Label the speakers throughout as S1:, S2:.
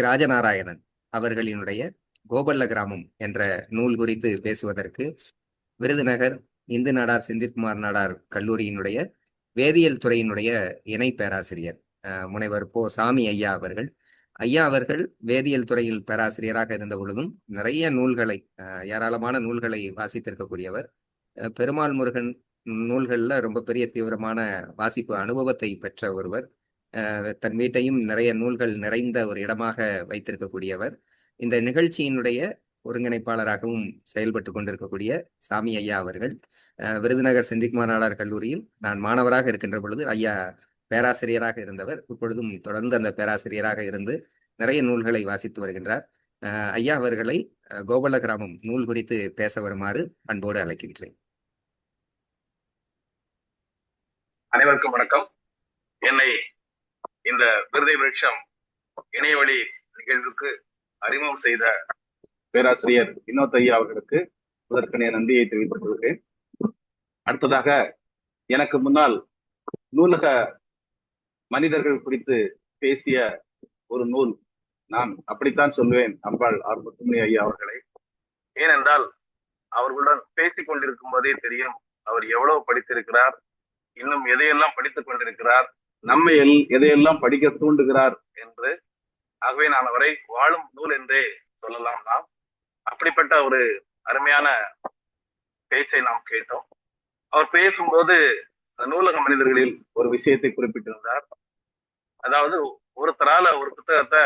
S1: ராஜநாராயணன் அவர்களினுடைய கோபல்ல கிராமம் என்ற நூல் குறித்து பேசுவதற்கு விருதுநகர் இந்து நாடார் செந்தில்குமார் நாடார் கல்லூரியினுடைய வேதியியல் துறையினுடைய இணை பேராசிரியர் முனைவர் சாமி ஐயா அவர்கள். ஐயா அவர்கள் வேதியியல் துறையில் பேராசிரியராக இருந்த பொழுதும் நிறைய நூல்களை ஏராளமான நூல்களை வாசித்திருக்கக்கூடியவர். பெருமாள் முருகன் நூல்களில் ரொம்ப பெரிய தீவிரமான வாசிப்பு அனுபவத்தை பெற்ற ஒருவர். தன் வீட்டையும் நிறைய நூல்கள் நிறைந்த ஒரு இடமாக வைத்திருக்கக்கூடியவர். இந்த நிகழ்ச்சியினுடைய ஒருங்கிணைப்பாளராகவும் செயல்பட்டு கொண்டிருக்கக்கூடிய சாமி ஐயா அவர்கள் விருதுநகர் செந்தில்குமார் நாடார் கல்லூரியில் நான் மாணவராக இருக்கின்ற பொழுது ஐயா பேராசிரியராக இருந்தவர். இப்பொழுதும் தொடர்ந்து அந்த பேராசிரியராக இருந்து நிறைய நூல்களை வாசித்து வருகின்றார். ஐயா அவர்களை கோபல்ல கிராமம் நூல் குறித்து பேச வருமாறு அன்போடு அழைக்கின்றேன்.
S2: அனைவருக்கும் வணக்கம். என்னை இந்த விருதை விருட்சம் இணையவழி நிகழ்வுக்கு அறிமுகம் செய்த பேராசிரியர் வினோத் ஐயா அவர்களுக்கு முதற்கனே நன்றியை தெரிவித்துக் கொள்கிறேன். அடுத்ததாக எனக்கு முன்னால் நூலக மனிதர்கள் குறித்து பேசிய ஒரு நூல், நான் அப்படித்தான் சொல்லுவேன் அம்பாள் ஆர் முத்துமணி ஐயா அவர்களை. ஏனென்றால் அவர்களுடன் பேசிக் கொண்டிருக்கும் போதே தெரியும் அவர் எவ்வளவு படித்திருக்கிறார், இன்னும் எதையெல்லாம் படித்துக் கொண்டிருக்கிறார், நம்மை எதையெல்லாம் படிக்க தூண்டுகிறார் என்று. ஆகவே நான் அவரை வாழும் நூல் என்றே சொல்லலாம். நாம் அப்படிப்பட்ட ஒரு அருமையான பேச்சை நாம் கேட்டோம். அவர் பேசும்போது நூலக மனிதர்களில் ஒரு விஷயத்தை குறிப்பிட்டிருந்தார். அதாவது ஒருத்தரால ஒரு புத்தகத்தை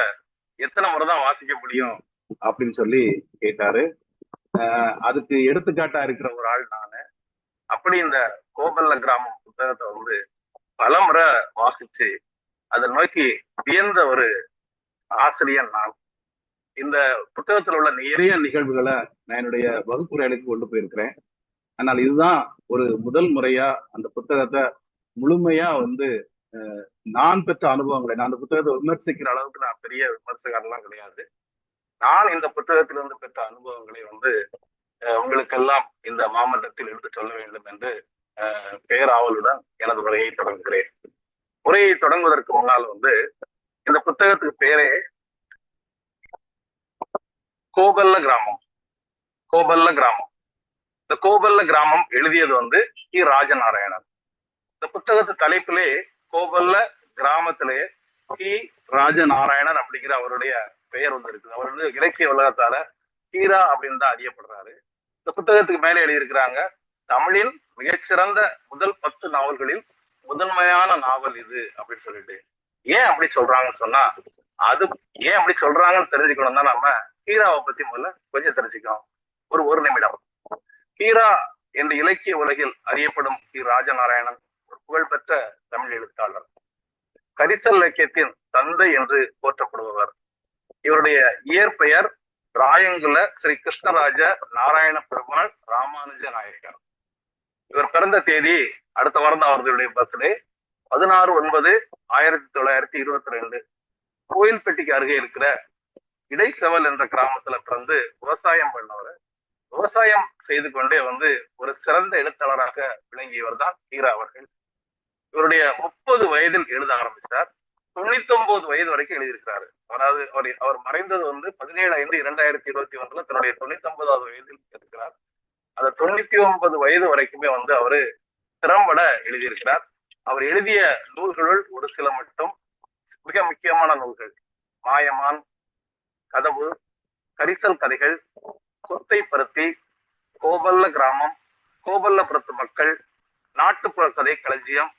S2: எத்தனை முறை தான் வாசிக்க முடியும் அப்படின்னு சொல்லி கேட்டாரு. அதுக்கு எடுத்துக்காட்டா இருக்கிற ஒரு ஆள் நானு. அப்படி இந்த கோபல்ல கிராமம் புத்தகத்தை வந்து பல முறை வாசிச்சு அதை நோக்கி வியந்த ஒரு ஆசிரியர் நான். இந்த புத்தகத்தில் உள்ள நிறைய நிகழ்வுகளை நான் என்னுடைய வகுப்புரைகளுக்கு கொண்டு போயிருக்கிறேன். ஆனால் இதுதான் ஒரு முதல் முறையா அந்த புத்தகத்தை முழுமையா வந்து நான் பெற்ற அனுபவங்களை, நான் அந்த புத்தகத்தை விமர்சிக்கிற அளவுக்கு நான் பெரிய விமர்சகர்லாம் கிடையாது. நான் இந்த புத்தகத்திலிருந்து பெற்ற அனுபவங்களை வந்து உங்களுக்கெல்லாம் இந்த மாமன்றத்தில் எடுத்து சொல்ல வேண்டும் என்று பேராவலுடன் எனது உரையை தொடங்குகிறேன். உரையை தொடங்குவதற்கு முன்னால் வந்து இந்த புத்தகத்துக்கு பேரே கோபல்ல கிராமம். கோபல்ல கிராமம். இந்த கோபல்ல கிராமம் எழுதியது வந்து ராஜநாராயணன். இந்த புத்தகத்து தலைப்பிலே கோபல்ல கிராமத்திலே ராஜநாராயணன் அப்படிங்கிற அவருடைய பெயர் வந்து இருக்குது. அவர் வந்து இலக்கிய உலகத்தால கீரா அப்படின்னு தான் அறியப்படுறாரு. இந்த புத்தகத்துக்கு மேலே எழுதியிருக்கிறாங்க, தமிழின் மிகச்சிறந்த முதல் 10 நாவல்களில் முதன்மையான நாவல் இது அப்படின்னு சொல்லிட்டு. ஏன் அப்படி சொல்றாங்கன்னு சொன்னா, அது ஏன் அப்படி சொல்றாங்கன்னு தெரிஞ்சுக்கணும் தான் நம்ம கீராவை பத்தி முதல்ல கொஞ்சம் தெரிஞ்சுக்கணும். ஒரு நிமிடம். கீரா என்ற இலக்கிய உலகில் அறியப்படும் ராஜநாராயணன் ஒரு புகழ்பெற்ற தமிழ் எழுத்தாளர். கரிசல் இலக்கியத்தின் தந்தை என்று போற்றப்படுபவர். இவருடைய இயற்பெயர் ராயங்குல ஸ்ரீ கிருஷ்ணராஜ நாராயண பெருமாள் ராமானுஜ நாயக்கர். இவர் பிறந்த தேதி அடுத்த வாரம் தான் அவர்களுடைய பர்த்டே, 16/9/1922. கோயில்பட்டிக்கு அருகே இருக்கிற இடைசெவல் என்ற கிராமத்துல பிறந்து விவசாயம் பண்ணவர். விவசாயம் செய்து கொண்டே வந்து ஒரு சிறந்த எழுத்தாளராக விளங்கியவர் தான் கீரா அவர்கள். இவருடைய 30 வயதில் எழுத ஆரம்பித்தார். 99 வயது வரைக்கும் எழுதியிருக்கிறாரு. அதாவது அவர் மறைந்தது வந்து 17/5/2021 தன்னுடைய 99வது வயதில் இருக்கிறார். அந்த 99 வயது வரைக்குமே வந்து அவரு திறம்பட எழுதியிருக்கிறார். அவர் எழுதிய நூல்களுள் ஒரு சில மட்டும் மிக முக்கியமான நூல்கள்: மாயமான், கதவு, கரிசல் கதைகள், கொத்தை பருத்தி, கோபல்ல கிராமம், கோபல்லபுரத்து மக்கள், நாட்டுப்புற கதை களஞ்சியம்,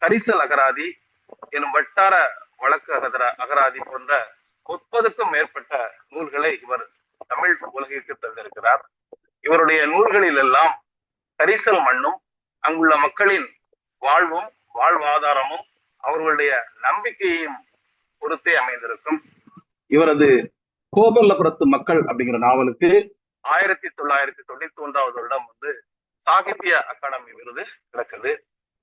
S2: கரிசல் அகராதி எனும் வட்டார வழக்கு அகராதி போன்ற 30க்கும் மேற்பட்ட நூல்களை இவர் தமிழ் உலகிற்கு தந்திருக்கிறார். இவருடைய நூல்களில் எல்லாம் கரிசல் மண்ணும் அங்குள்ள மக்களின் வாழ்வும் வாழ்வாதாரமும் அவர்களுடைய நம்பிக்கையையும் பொறுத்தே அமைந்திருக்கும். இவரது கோபல்லபுரத்து மக்கள் அப்படிங்கிற நாவலுக்கு 1991 வருடம் வந்து சாகித்ய அகாடமி விருது கிடைச்சது.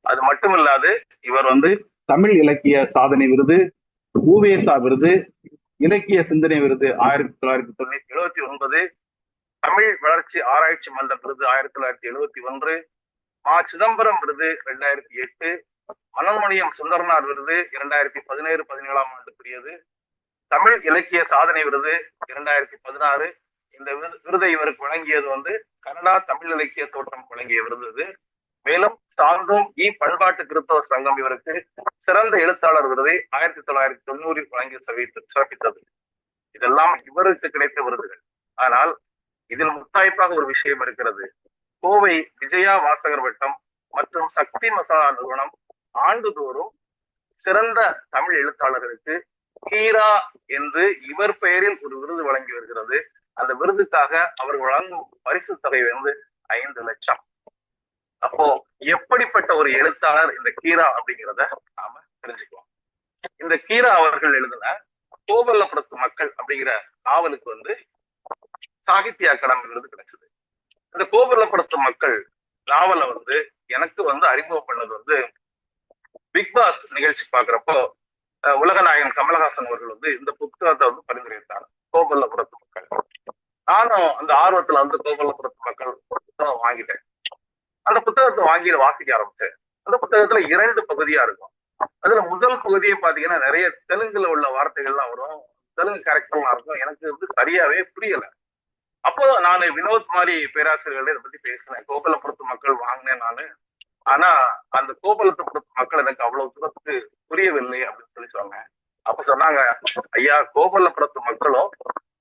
S2: அது மட்டுமில்லாது இவர் வந்து தமிழ் இலக்கிய சாதனை விருது, ஊவேசா விருது, இலக்கிய சிந்தனை விருது 1979, தமிழ் வளர்ச்சி ஆராய்ச்சி மன்ற விருது 1971, மா சிதம்பரம் விருது 2008, மனோன்மணியம் சுந்தரனார் விருது 2017-17 ஆண்டுக்குரியது, தமிழ் இலக்கிய சாதனை விருது 2016. இந்த விருதை இவருக்கு வழங்கியது வந்து கனடா தமிழ் இலக்கிய தோற்றம் வழங்கிய விருது இது. மேலும் சார்ந்தோம் பண்பாட்டு கிறிஸ்தவ சங்கம் இவருக்கு சிறந்த எழுத்தாளர் விருதை 1990 வழங்கி சிறப்பித்தது. இதெல்லாம் இவருக்கு கிடைத்த விருதுகள். ஆனால் இதில் முத்தாய்ப்பாக ஒரு விஷயம் இருக்கிறது. கோவை விஜயா வாசகர் வட்டம் மற்றும் சக்தி மசாலா நிறுவனம் ஆண்டுதோறும் சிறந்த தமிழ் எழுத்தாளர்களுக்கு கீரா என்று இவர் பெயரில் ஒரு விருது வழங்கி வருகிறது. அந்த விருதுக்காக அவர்கள் வழங்கும் பரிசு தொகை வந்து 5 லட்சம். அப்போ எப்படிப்பட்ட ஒரு எழுத்தாளர் இந்த கீரா அப்படிங்கிறத நாம தெரிஞ்சுக்கலாம். இந்த கீரா அவர்கள் எழுதின கோவல்லபுரத்து மக்கள் அப்படிங்கிற நாவலுக்கு வந்து சாகித்ய அகாடமி விருது கிடைச்சது. இந்த கோவல்லபுரத்து மக்கள் நாவலை வந்து எனக்கு வந்து அறிமுகம் பண்ணது வந்து பிக் பாஸ் நிகழ்ச்சி பாக்குறப்போ உலகநாயகன் கமலஹாசன் அவர்கள் வந்து இந்த புத்தகத்தை வந்து பரிந்துரைத்தார், கோவல்லபுரத்து மக்கள். நானும் அந்த ஆர்வத்துல வந்து கோவல்லபுரத்து மக்கள் புத்தகம் வாங்கிட்டேன். அந்த புத்தகத்தை வாங்கி வாசிக்க ஆரம்பிச்சேன். அந்த புத்தகத்துல 2 பகுதியா இருக்கும். அதுல முதல் பகுதியை பாத்தீங்கன்னா நிறைய தெலுங்குல உள்ள வார்த்தைகள்லாம் வரும், தெலுங்கு கேரக்டர்லாம் இருக்கும். எனக்கு வந்து சரியாவே புரியல. அப்போ நான் வினோத் மாதிரி பேராசிரியர்கள் இதை பத்தி பேசினேன். கோவல்லபுரத்து மக்கள் வாங்கினேன் நானு. ஆனா அந்த கோவல்லபுரத்து மக்கள் எனக்கு அவ்வளவு தூரத்துக்கு புரியவில்லை அப்படின்னு சொல்லி சொன்னேன். அப்ப சொன்னாங்க, ஐயா கோவல்லபுரத்து மக்களும்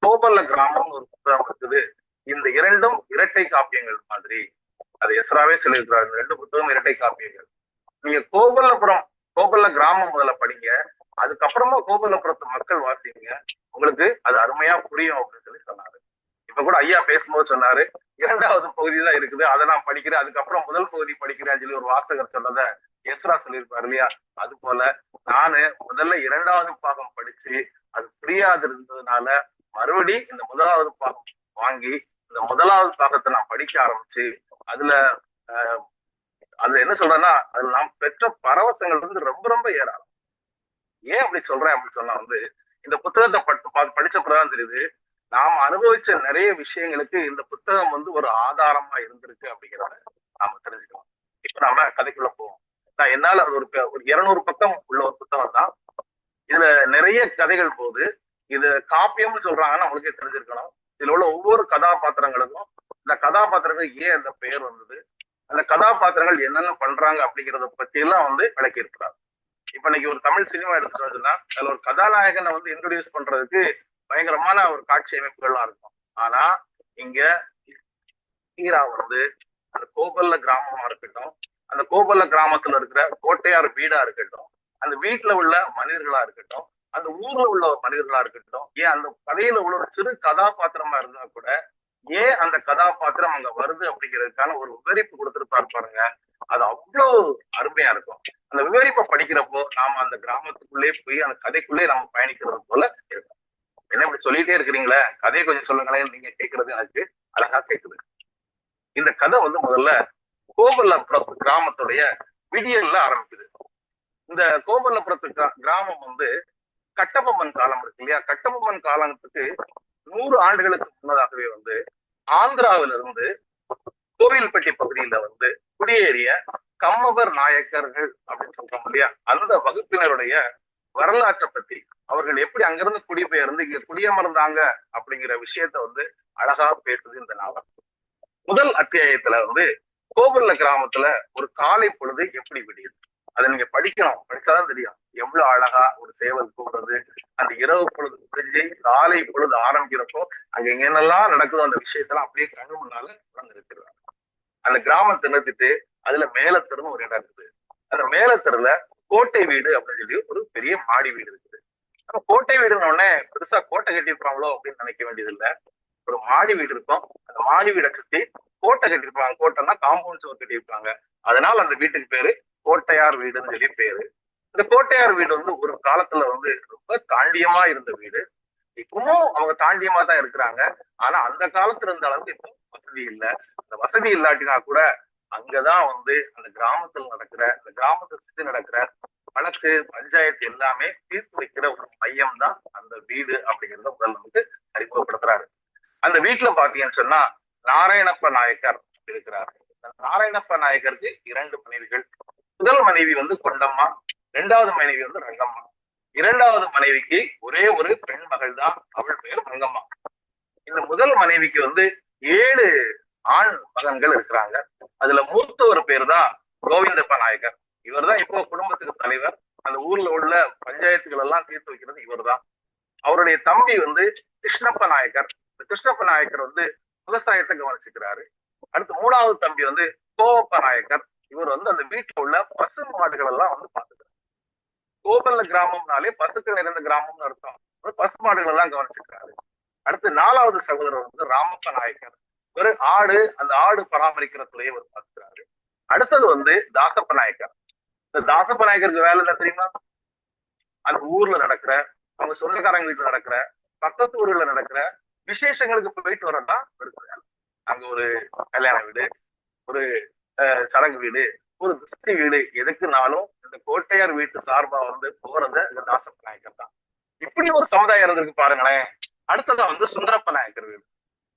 S2: கோவல்ல கிராமம் ஒரு புத்தகம் இருக்குது, இந்த 2ம் இரட்டை காப்பியங்கள் மாதிரி. அது எஸ்ராவே சொல்லியிருக்கிறார், 2 புத்தகம் இரட்டை காப்பியங்கள். நீங்க கோவல்ல கிராமம் முதல்ல படிங்க, அதுக்கப்புறமா கோவல்லபுரத்து மக்கள் வாசிங்க, உங்களுக்கு அது அருமையா புரியும் அப்படின்னு சொல்லி சொன்னாரு. இப்ப கூட ஐயா பேசும்போது சொன்னாரு, 2வது பகுதி தான் இருக்குது, அதை நான் படிக்கிறேன், அதுக்கப்புறம் முதல் பகுதி படிக்கிறேன்னு சொல்லி ஒரு வாசகர் சொன்னதை எஸ்ரா சொல்லியிருப்பாரு இல்லையா. அது போல நானு முதல்ல 2வது பாகம் படிச்சு அது புரியாது இருந்ததுனால மறுபடி இந்த 1வது பாகம் வாங்கி இந்த 1வது பாகத்தை நான் படிக்க ஆரம்பிச்சு அதுல என்ன சொல்றேன்னா, அதுல நாம் பெற்ற பரவசங்கள் வந்து ரொம்ப ரொம்ப ஏறாது. ஏன் அப்படி சொல்றேன் அப்படின்னு சொன்னா வந்து, இந்த புத்தகத்தை படிச்சப்பதான் தெரியுது, நாம் அனுபவிச்ச நிறைய விஷயங்களுக்கு இந்த புத்தகம் வந்து ஒரு ஆதாரமா இருந்திருக்கு அப்படிங்கிறத நாம தெரிஞ்சுக்கலாம். இப்ப நாம கதைக்குள்ள போவோம். நான் என்னால அது ஒரு 200 பக்கம் உள்ள ஒரு புத்தகம் தான். இதுல நிறைய கதைகள் போகுது. இது காப்பியம்னு சொல்றாங்கன்னா நம்மளுக்கே தெரிஞ்சிருக்கணும். இதுல உள்ள ஒவ்வொரு கதாபாத்திரங்களுக்கும் இந்த கதாபாத்திரங்களுக்கு ஏன் அந்த பெயர் வந்தது, அந்த கதாபாத்திரங்கள் என்னென்ன பண்றாங்க அப்படிங்கிறத பத்தி எல்லாம் வந்து விளக்கி இருக்கிறார். இப்ப இன்னைக்கு ஒரு தமிழ் சினிமா எடுத்துட்டோம்னா அதுல ஒரு கதாநாயகனை வந்து இன்ட்ரோடியூஸ் பண்றதுக்கு பயங்கரமான ஒரு காட்சி அமைப்புகள்லாம் இருக்கும். ஆனா இங்க ஹீரா வந்து அந்த கோவல்ல கிராமமா இருக்கட்டும், அந்த கோவல்ல கிராமத்துல இருக்கிற கோட்டையார் வீடா இருக்கட்டும், அந்த வீட்டுல உள்ள மனிதர்களா இருக்கட்டும், அந்த ஊர்ல உள்ள மனிதர்களா இருக்கட்டும், ஏன் அந்த கதையில உள்ள ஒரு சிறு கதாபாத்திரமா இருந்தா கூட ஏன் அந்த கதாபாத்திரம் அங்க வருது அப்படிங்கிறதுக்கான ஒரு விவரிப்பு கொடுத்துருப்பாரு பாருங்க. அது அவ்வளவு அருமையா இருக்கும். அந்த விவரிப்பை படிக்கிறப்போ நாம அந்த கிராமத்துக்குள்ளே போய் அந்த கதைக்குள்ளே நம்ம பயணிக்கிறது போல இருக்கும். என்ன இப்படி சொல்லிட்டே இருக்கிறீங்களே, கதையை கொஞ்சம் சொல்லுங்களேன், நீங்க கேட்கறது எனக்கு அழகா கேட்குது. இந்த கதை வந்து முதல்ல கோவல்லபுரத்து கிராமத்துடைய விடியல்ல ஆரம்பிக்குது. இந்த கோவல்லபுரத்து கிராமம் வந்து கட்டபொம்மன் காலம் இருக்கு இல்லையா, கட்டபொம்மன் காலத்துக்கு 100 ஆண்டுகளுக்கு முன்னதாகவே வந்து ஆந்திராவிலிருந்து கோவில்பட்டி பகுதியில வந்து குடியேறிய கம்மவர் நாயக்கர்கள் அப்படின்னு சொல்றோம் இல்லையா, அந்த வகுப்பினருடைய வரலாற்றை பத்தி, அவர்கள் எப்படி அங்கிருந்து குடிபெயர்ந்து இங்க குடியமர்ந்தாங்க அப்படிங்கிற விஷயத்த வந்து அழகா பேசுது இந்த நாவல். முதல் அத்தியாயத்துல வந்து கோவல்ல கிராமத்துல ஒரு காலை பொழுது எப்படி விடியுது, அதை நீங்க படிக்கணும், படிச்சாதான் தெரியும் எவ்வளவு அழகா ஒரு சேவல் கூடுறது, அந்த இரவு பொழுது முடிஞ்சு காலை பொழுது ஆரம்பிக்கிறப்போ அங்க என்னெல்லாம் நடக்குதோ அந்த விஷயத்தெல்லாம் அப்படியே கண்ணு முன்னால நடந்திருக்கிறாங்க. அந்த கிராமத்தை நிறுத்திட்டு அதுல மேலத்தெருன்னு ஒரு இடம் இருக்குது. அந்த மேலத்தெருல கோட்டை வீடு அப்படின்னு சொல்லி ஒரு பெரிய மாடி வீடு இருக்குது. நம்ம கோட்டை வீடுன்னு உடனே பெருசா கோட்டை கட்டியிருப்பாங்களோ அப்படின்னு நினைக்க வேண்டியது இல்லை. ஒரு மாடி வீடு இருக்கும். அந்த மாடி வீடை சுத்தி கோட்டை கட்டியிருப்பாங்க. கோட்டைன்னா காம்பவுண்ட் சுவர் கட்டியிருப்பாங்க. அதனால அந்த வீட்டுக்கு பேரு கோட்டையார் வீடுன்னு சொல்லி பேரு. இந்த கோட்டையார் வீடு வந்து ஒரு காலத்துல வந்து ரொம்ப தாண்டியமா இருந்த வீடு. இப்பவும் அவங்க தாண்டியமா தான் இருக்கிறாங்க. ஆனா அந்த காலத்துல இருந்த அளவுக்கு இப்போ வசதி இல்லை. அந்த வசதி இல்லாட்டினா கூட அங்கதான் வந்து அந்த கிராமத்துல நடக்கிற, அந்த கிராமத்தை சுத்தி நடக்கிற வழக்கு பஞ்சாயத்து எல்லாமே தீர்த்து வைக்கிற ஒரு மையம் தான் அந்த வீடு அப்படிங்கிறத முதல்ல வந்து அறிமுகப்படுத்துறாரு. அந்த வீட்டுல பாத்தீங்கன்னு சொன்னா நாராயணப்ப நாயக்கர் இருக்கிறார். நாராயணப்ப நாயக்கருக்கு 2 மனைவிகள். முதல் மனைவி வந்து கொண்டம்மா, 2வது மனைவி வந்து ரங்கம்மா. இரண்டாவது மனைவிக்கு ஒரே ஒரு பெண் மகள் தான், அவள் பெயர் மங்கம்மா. இந்த முதல் மனைவிக்கு வந்து 7 ஆண் மகன்கள் இருக்கிறாங்க. அதுல மூத்தவர் பேர் தான் கோவிந்தப்ப நாயக்கர். இவர் தான் இப்போ குடும்பத்துக்கு தலைவர். அந்த ஊர்ல உள்ள பஞ்சாயத்துகள் எல்லாம் தீர்த்து வைக்கிறது இவர் தான். அவருடைய தம்பி வந்து கிருஷ்ணப்ப நாயக்கர். இந்த கிருஷ்ணப்ப நாயக்கர் வந்து விவசாயத்தை கவனிச்சுக்கிறாரு. அடுத்து 3வது தம்பி வந்து கோவப்ப நாயக்கர். இவர் வந்து அந்த வீட்டுல உள்ள பசு மாடுகள் எல்லாம் வந்து பாத்துக்கிறார். கோபல்ல கிராமம்னாலே பசுக்கள் நிறைந்த கிராமம்னு அர்த்தம். பசு மாடுகள் எல்லாம் கவனிச்சுக்கிறாரு. அடுத்து 4வது சகோதரர் வந்து ராமப்ப நாயக்கர். ஒரு அந்த ஆடு பராமரிக்கிற துறையை அவர் பார்க்கிறாரு. அடுத்தது வந்து தாசப்ப நாயக்கர். இந்த தாசப்ப நாயக்கருக்கு வேலை என்ன தெரியுமா? அந்த ஊர்ல நடக்கிற, அவங்க சொந்தக்காரங்க வீட்டுல நடக்கிற, பக்கத்து ஊர்ல நடக்கிற விசேஷங்களுக்கு போயிட்டு வரதான் இருக்கு வேலை. அங்க ஒரு கல்யாண வீடு, ஒரு சடங்கு வீடு, ஒரு திருஷ்டி வீடு, எதுக்குனாலும் இந்த கோட்டையார் வீட்டு சார்பா வந்து போறத இந்த தாசப்ப நாயக்கர் தான். இப்படி ஒரு சமுதாயம் இருந்திருக்கு பாருங்களேன். அடுத்ததான் வந்து சுந்தரப்ப நாயக்கர் வீடு.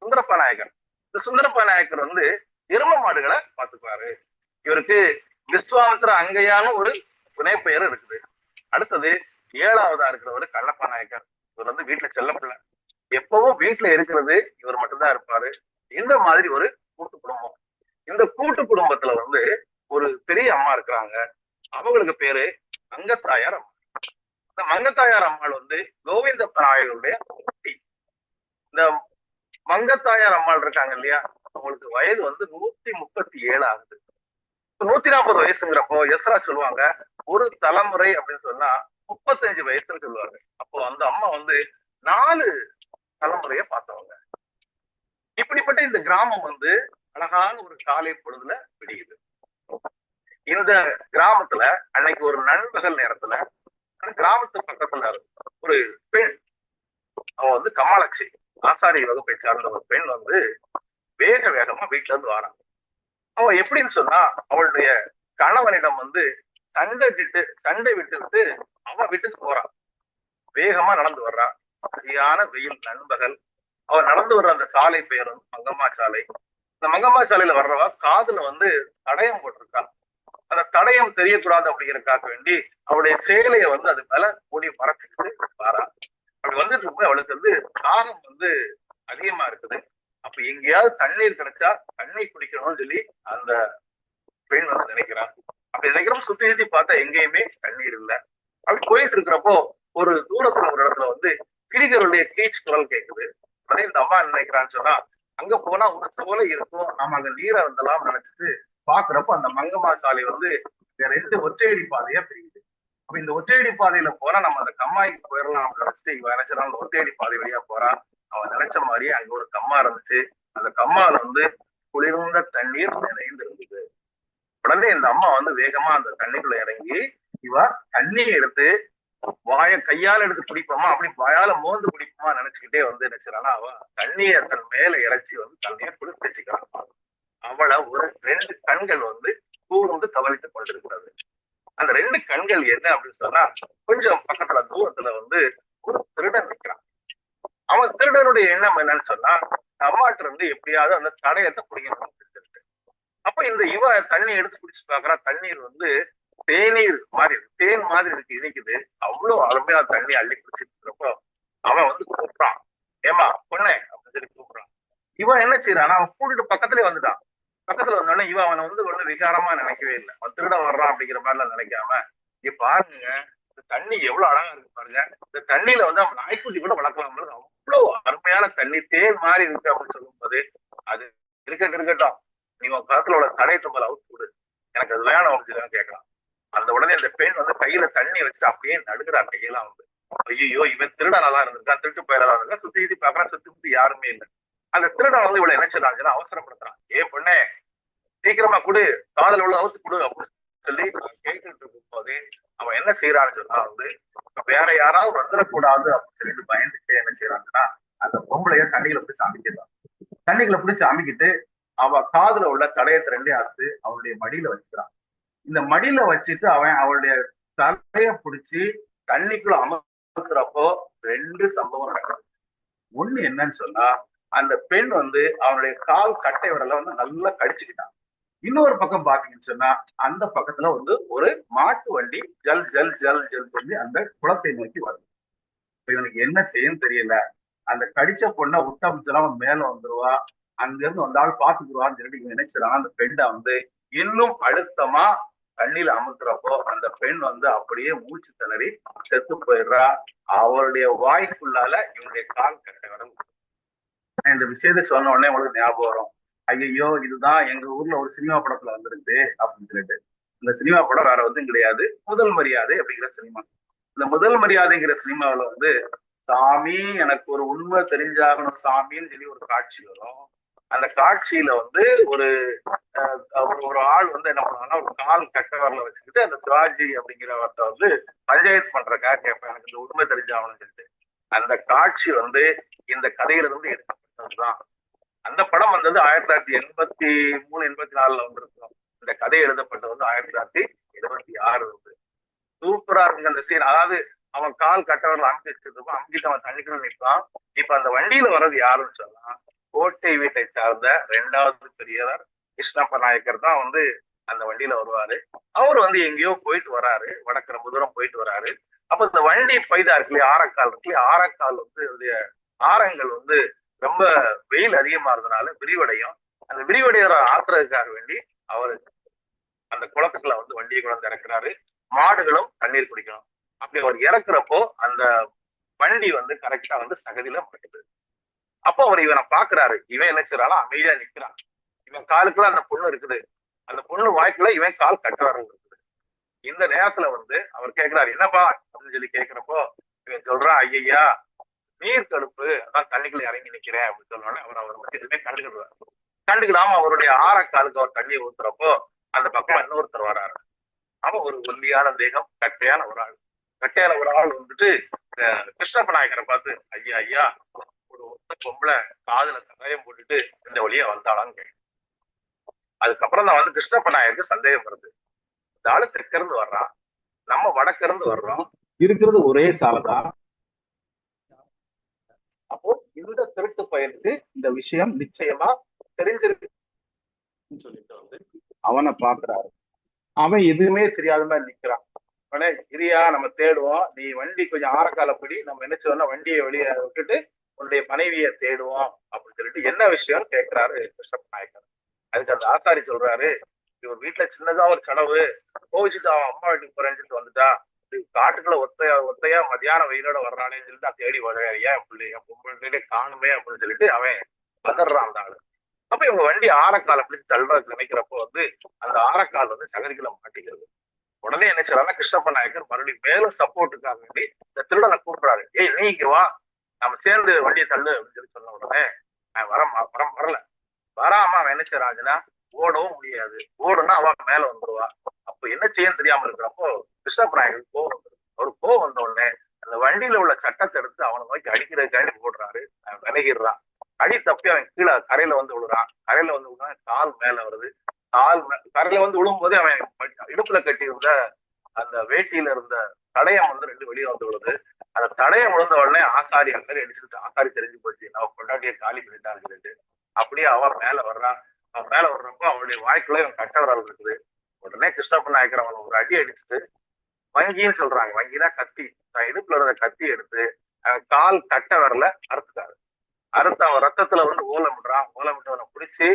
S2: சுந்தரப்ப நாயக்கர், இந்த சுந்தரப்ப நாயக்கர் வந்து எரும மாடுகளை பார்த்துக்குவாரு. இவருக்கு விஸ்வாமித்திர அங்கையான ஒரு துணை பெயர் இருக்குது. அடுத்தது 7வதா இருக்கிறவர் கண்ணப்ப நாயக்கர். இவர் வந்து வீட்டுல செல்லப்பிள்ளை. எப்பவும் வீட்டுல இருக்கிறது இவர் மட்டும்தான் இருப்பாரு. இந்த மாதிரி ஒரு கூட்டு குடும்பம். இந்த கூட்டு குடும்பத்துல வந்து ஒரு பெரிய அம்மா இருக்கிறாங்க. அவங்களுக்கு பேரு மங்கத்தாயார் அம்மா. இந்த மங்கத்தாயார் அம்மாள் வந்து கோவிந்தப்ப நாயகருடைய குட்டி. இந்த மங்கத்தாயார் அம்மாள் இருக்காங்க இல்லையா, அவங்களுக்கு வயது வந்து 137 ஆகுது. 140 வயசுங்கிறப்போ எஸ்ரா சொல்லுவாங்க, ஒரு தலைமுறை அப்படின்னு சொன்னா 35 வயசுன்னு சொல்லுவாங்க. அப்போ அந்த அம்மா வந்து 4 தலைமுறைய பார்த்தவங்க. இப்படிப்பட்ட இந்த கிராமம் வந்து அழகான ஒரு காலை பொழுதுல விடியுது. இந்த கிராமத்துல அன்னைக்கு ஒரு நண்பகல் நேரத்துல கிராமத்து பக்கத்துல ஒரு பெண், அவ வந்து கமாலட்சி, ஆசாரி வகுப்பை சார்ந்த ஒரு பெண் வந்து வேக வேகமா வீட்டுல இருந்து வராங்க. அவ எப்படின்னு சொன்னா, அவளுடைய கணவனிடம் வந்து சண்டை விட்டுட்டு அவன் வீட்டுக்கு போறான். வேகமா நடந்து வர்றா. சரியான வெயில், நண்பகல். அவ நடந்து வர்ற அந்த சாலை பெயர் வந்து மங்கம்மா சாலை. இந்த மங்கம்மா சாலையில வர்றவ காதுல வந்து தடயம் போட்டிருக்கா. அந்த தடயம் தெரியக்கூடாது அப்படிங்கிறதுக்காக வேண்டி அவளுடைய சேலையை வந்து அது மேல மூடி மறைச்சிக்கிட்டு வாரா. அப்படி வந்துட்டு இருக்கும். அவளுக்கு வந்து தாகம் வந்து அதிகமா இருக்குது. அப்ப எங்கேயாவது தண்ணீர் கிடைச்சா தண்ணி குடிக்கணும்னு சொல்லி அந்த பெண் வந்து நினைக்கிறான். அப்படி நினைக்கிறப்ப சுத்தி சுத்தி பார்த்தா எங்கேயுமே தண்ணீர் இல்லை. அப்படி போயிட்டு இருக்கிறப்போ ஒரு தூரத்துல ஒரு இடத்துல வந்து கிளிகளுடைய கீச் குரல் கேட்குது. அதே இந்த அம்மா நினைக்கிறான்னு சொன்னா, அங்க போனா ஒரு சோலை இருக்கும், நாம அங்க நீரை வந்தலாம் நினைச்சிட்டு பாக்குறப்ப அந்த மங்கம்மா சாலை வந்து 2 ஒற்றையடி பாதையா பிரியுது. அப்ப இந்த ஒற்றையடி பாதையில போனா நம்ம அந்த கம்மாய்க்கு போயிடலாம் நினைச்சிட்டு இவன் நினைச்சிடறான். அந்த ஒற்றையடி பாதை வழியா போறான். அவன் நினைச்ச மாதிரியே அங்க ஒரு கம்மா இருந்துச்சு. அந்த கம்மால வந்து குளிர்ந்த தண்ணீர் நிறைந்து இருந்தது. உடனே இந்த அம்மா வந்து வேகமா அந்த தண்ணிக்குள்ள இறங்கி இவ தண்ணியை எடுத்து கையால எடுத்து குடிப்போமா, அப்படி வாயால மோந்து குடிப்போமா நினைச்சுக்கிட்டே வந்து நினைச்சானா, அவ தண்ணியை தன் மேல இறைச்சி வந்து தண்ணியை குளிர்ச்சிக்கிறான். அவளை ஒரு 2 கண்கள் வந்து கூர்ந்து கவனித்துக் கொண்டிருக்கிறது. அந்த 2 கண்கள் என்ன அப்படின்னு சொன்னா, கொஞ்சம் பக்கத்துல தூரத்துல வந்து ஒரு திருடன் நிற்கிறான். அவன் திருடனுடைய எண்ணம் என்னன்னு சொன்னா, அம்மாட்ட இருந்து எப்படியாவது அந்த தடயத்தை குடிக்கணும். அப்ப இவ தண்ணி எடுத்து குடிச்சு பாக்குறா. தண்ணீர் வந்து தேநீர் மாதிரி இருக்கு, தேன் மாதிரி இருக்கு, இனிக்குது. அவ்வளவு அருமையா தண்ணி அள்ளி குடிச்சிட்டு இருக்கிறப்போ அவன் வந்து கூப்பிடுறான், ஏமா பொண்ணே அப்படின்னு சொல்லி கூப்பிடுறான். இவன் என்ன செய்யறான், அவன் கூட்டிட்டு பக்கத்துலயே வந்துட்டான். பக்கத்துல வந்தோடனே இவன் அவனை வந்து ஒண்ணு விகாரமா நினைக்கவே இல்லை. அவன் திருட வர்றான் அப்படிங்கிற மாதிரிலாம் நினைக்காம, இங்க பாருங்க இந்த தண்ணி எவ்வளவு அழகா இருக்கு பாருங்க, இந்த தண்ணியில வந்து அவன் நாய்க்குட்டி கூட வளர்க்கலாம், அவ்வளவு அருமையான தண்ணி, தேன் மாதிரி இருக்கு அப்படின்னு சொல்லும் போது, அது இருக்கட்டும், நீ உன் கருத்துல உள்ள தடையத்தை போல அவுத்து விடு, எனக்கு அது வேணும் அப்படின்னு கேட்கலாம். அந்த உடனே அந்த பெண் வந்து கையில தண்ணி வச்சுட்டு அப்படியே நடுக்கிறான். கையெல்லாம் வந்து ஐயோ இவன் திருடனதான் இருந்திருக்கான், திருட்டு போயிடலாம் இருக்கா. சுத்தி சுத்தி பாக்குறான், சுத்தி யாருமே இல்லை. அந்த திருடன் வந்து இவ்வளவு நினைச்சிடறான், அவசரப்படுத்துறான். பொண்ணே சீக்கிரமா கொடு, காதல் உள்ள அவுத்து கொடு அப்படின்னு சொல்லி கேட்டுட்டு இருக்கும் போதே அவன் என்ன செய்யறான்னு சொன்னா வந்து, வேற யாராவது வந்துடக்கூடாது அப்படின்னு சொல்லிட்டு பயந்துட்டு என்ன செய்யறாங்கன்னா, அந்த பொம்பளைய தண்ணிகளை பிடிச்சு அமைக்கிறான். தண்ணிகளை பிடிச்சு அமைக்கிட்டு அவ காதுல உள்ள தடயத்தை 2 அறுத்து அவளுடைய மடியில வச்சுக்கிறான். இந்த மடியில வச்சுட்டு அவன் அவளுடைய தலைய பிடிச்சி தண்ணிக்குள்ள அமர்த்துறப்போ 2 சம்பவம் நடக்குது. ஒண்ணு என்னன்னு சொன்னா, அந்த பெண் வந்து அவனுடைய கால் கட்டை விரல வந்து நல்லா கடிச்சுக்கிட்டான். இன்னொரு பக்கம் பாத்தீங்கன்னு சொன்னா அந்த பக்கத்துல வந்து ஒரு மாட்டு வண்டி ஜல் ஜல் ஜல் ஜல் சொல்லி அந்த குளத்தை நோக்கி வருது. இவனுக்கு என்ன செய்யன்னு தெரியல. அந்த கடிச்ச பொண்ணை விட்டா அவன் மேல வந்துருவா, அங்க இருந்து வந்தாலும் பாத்துக்குருவான்னு சொல்லிட்டு இவன் நினைச்சிடான். அந்த பெண்ணை வந்து இன்னும் அழுத்தமா தண்ணியில அமுத்துறப்போ அந்த பெண் வந்து அப்படியே மூச்சு திணறி செத்து போயிடுறா. அவருடைய வாய்க்குள்ளால இவனுடைய கால் கட்ட வரும். இந்த விஷயத்த சொன்ன உடனே உங்களுக்கு ஞாபகம் வரும், ஐயோ இதுதான் எங்க ஊர்ல ஒரு சினிமா படத்துல வந்துருக்கு அப்படின்னு சொல்லிட்டு. இந்த சினிமா படம் வேற வந்து கிடையாது, முதல் மரியாதை அப்படிங்கிற சினிமா. இந்த முதல் மரியாதைங்கிற சினிமாவில வந்து சாமி எனக்கு ஒரு உண்மை தெரிஞ்சாகணும் சாமின்னு சொல்லி ஒரு காட்சி வரும். அந்த காட்சியில வந்து ஒரு ஒரு ஆள் வந்து என்ன பண்ணுவாங்கன்னா ஒரு கால் கட்ட வரல வச்சுக்கிட்டு அந்த சிவாஜி அப்படிங்கிறவர்கிட்ட வந்து பஞ்சாயத்து பண்றக்காக கேட்பேன், எனக்கு இந்த உண்மை தெரிஞ்சாகணும்னு சொல்லிட்டு. அந்த காட்சி வந்து இந்த கதையில இருந்து எடுக்கப்பட்டதுதான். அந்த படம் வந்தது 1983 84 வந்திருக்கும். இந்த கதை எழுதப்பட்டது வந்து 1976 வந்து. சூப்பரா இருக்கு அந்த சீன். அதாவது அவன் கால் கட்டவரில் அமுக்கி வச்சிருப்பான், அமுக்கிட்டு அவன் தண்ணிக்குள்ள நிற்பான். இப்ப அந்த வண்டியில வர்றது யாருன்னு சொன்னா கோட்டை வீட்டை சார்ந்த 2வது பெரியவர் கிருஷ்ணப்ப நாயக்கர் தான் வந்து அந்த வண்டியில வருவாரு. அவர் வந்து எங்கேயோ போயிட்டு வராரு, வடக்கு ரொம்ப தூரம் போயிட்டு வராரு. அப்ப இந்த வண்டி பைதா இருக்கு இல்லையா, ஆரக்கால் இருக்கு இல்லையா, ஆரக்கால் வந்து ஆரங்கள் வந்து ரொம்ப வெயில் அதிகமா இருந்தனால விரிவடையும். அந்த விரிவடைகிற ஆத்துறதுக்காக வேண்டி அவர் அந்த குளத்துக்குள்ள வந்து வண்டியை கொண்டு இறக்குறாரு. மாடுகளும் தண்ணீர் குடிக்கணும். அப்படி அவர் இறக்குறப்போ அந்த வண்டி வந்து கரெக்டா வந்து சகதியில மாட்டுது. அப்போ அவர் இவனை பாக்குறாரு. இவன் என்ன செய்யறாலும் அமைதியா நிக்கிறான். இவன் காலுக்குள்ள அந்த பொண்ணு இருக்குது, அந்த பொண்ணு வாய்க்குள்ள இவன் கால் கட்ட வரல் இருக்குது. இந்த நேரத்துல வந்து அவர் கேட்கிறாரு, என்னப்பா அப்படின்னு சொல்லி கேட்கிறப்போ இவன் சொல்றான், ஐயா நீர் தடுப்பு, அதான் தண்ணிக்குள்ள இறங்கி நிக்கிறேன் அப்படின்னு சொன்னோடனே அவர் வந்து எதுவுமே கண்டுக்கிடுவார். கண்டுக்கிடாம அவருடைய ஆரக்காலுக்கு அவர் தண்ணியை ஊத்துறப்போ அந்த பக்கம் இன்னொருத்தர் வராரு. அவன் ஒரு ஒல்லியான தேகம், கட்டையான ஒரு ஆள். கட்டையான ஒரு ஆள் வந்துட்டு கிருஷ்ணப்ப நாயக்கரை பார்த்து, ஐயா ஐயா ஒரு ஒத்த பொம்பளை காதுல தகாயம் போட்டுட்டு இந்த வழியா வந்தாளான்னு கேட்க. அதுக்கப்புறம் தான் வந்து கிருஷ்ணப்ப நாயருக்கு சந்தேகம் வருது. இந்த ஆளு தெற்க இருந்து வர்றான், நம்ம வடக்க இருந்து வர்றோம், இருக்கிறது ஒரே சாலைதான். அப்போ இந்த திருட்டு பயிருக்கு இந்த விஷயம் நிச்சயமா தெரிஞ்சிருக்கு சொல்லிட்டு வந்து அவனை பாக்குறாரு. அவன் எதுவுமே தெரியாத மாதிரி நிக்கிறான். உடனே இரியா நம்ம தேடுவோம், நீ வண்டி கொஞ்சம் ஆரக்கால பிடி, நம்ம என்ன செய்வோம்னா வண்டியை வெளியே விட்டுட்டு உன்னுடைய மனைவியை தேடுவோம் அப்படின்னு சொல்லிட்டு என்ன விஷயம்னு கேட்கிறாரு கிருஷ்ணப்ப நாயக்கர். அதுக்கு அந்த ஆசாரி சொல்றாரு, இவர் வீட்டுல சின்னதா ஒரு செலவு கோவிச்சுட்டு அவன் அம்மா வீட்டுக்கு போறேன்னு சொல்லிட்டு வந்துட்டா, காட்டுக்குள்ள ஒத்தையா மதியான வெயிலோட வர்றானேன்னு சொல்லிட்டு நான் தேடி வருவேன், ஏன் என் பொம்பளை காணுமே அப்படின்னு சொல்லிட்டு அவன் பதறான் அந்த ஆளு. அப்ப இவங்க வண்டி ஆரக்கால் அப்படின்னு தள்ளுறதுக்கு நினைக்கிறப்போ வந்து அந்த ஆரக்கால் வந்து சகதிக்குள்ள மாட்டிக்கிறது. உடனே என்ன செய்யறாங்க, கிருஷ்ணப்ப நாயக்கர் மறுபடியும் மேலும் சப்போர்ட்டுக்காக வேண்டி இந்த திருடனை கூப்பிடுறாரு, ஏய் நீ இங்க வா, நம்ம சேர்ந்து வண்டியை தள்ளு அப்படின்னு சொல்லி சொன்ன உடனே வரல. வராம அவன் என்ன செய்யறாங்கன்னா ஓடவும் முடியாது, ஓடுனா அவன் மேல வந்துருவா. அப்ப என்ன செய்யன்னு தெரியாம இருக்கிறப்போ கிருஷ்ணப்ப நாயக்கர் கோவம் வந்துடும். அவரு கோவம் வந்த உடனே அந்த வண்டியில உள்ள சட்டத்தை எடுத்து அவனை நோக்கி அடிக்கிறதுக்காண்டி போடுறாரு. அவன் விலகிடுறான். அடி தப்பி அவன் கீழே கரையில வந்து விழுறான். கரையில வந்து விழுறான், கால் மேல வருது. கரையில வந்து விழும்போது அவன் இடுப்புல கட்டி இருந்த அந்த வேட்டியில இருந்த தடயம் வந்து 2 வெளியே வந்து விழுது. அந்த தடயம் விழுந்த உடனே ஆசாரி அங்கே அடிச்சுட்டு, ஆசாரி தெரிஞ்சு போச்சு நம்ம பொண்டாட்டியை காலி பண்ணிட்டான்னு சொல்லிட்டு அப்படியே அவன் மேல வர்றான். அவன் மேல வர்றப்போ அவனுடைய வாய்க்குள்ள இவன் கட்ட வரல் இருக்குது. உடனே கிருஷ்ணப்ப நாயக்கர் அவனை ஒரு அடி அடிச்சுட்டு, வங்கின்னு சொல்றாங்க, வங்கினா கத்தி, இடுப்புல இருந்த கத்தி எடுத்து அவன் கால் கட்ட வரல அறுத்துட்டாரு. அறுத்து அவன் ரத்தத்துல வந்து ஓலமிடுறான். ஓலமிட்டவனை பிடிச்சி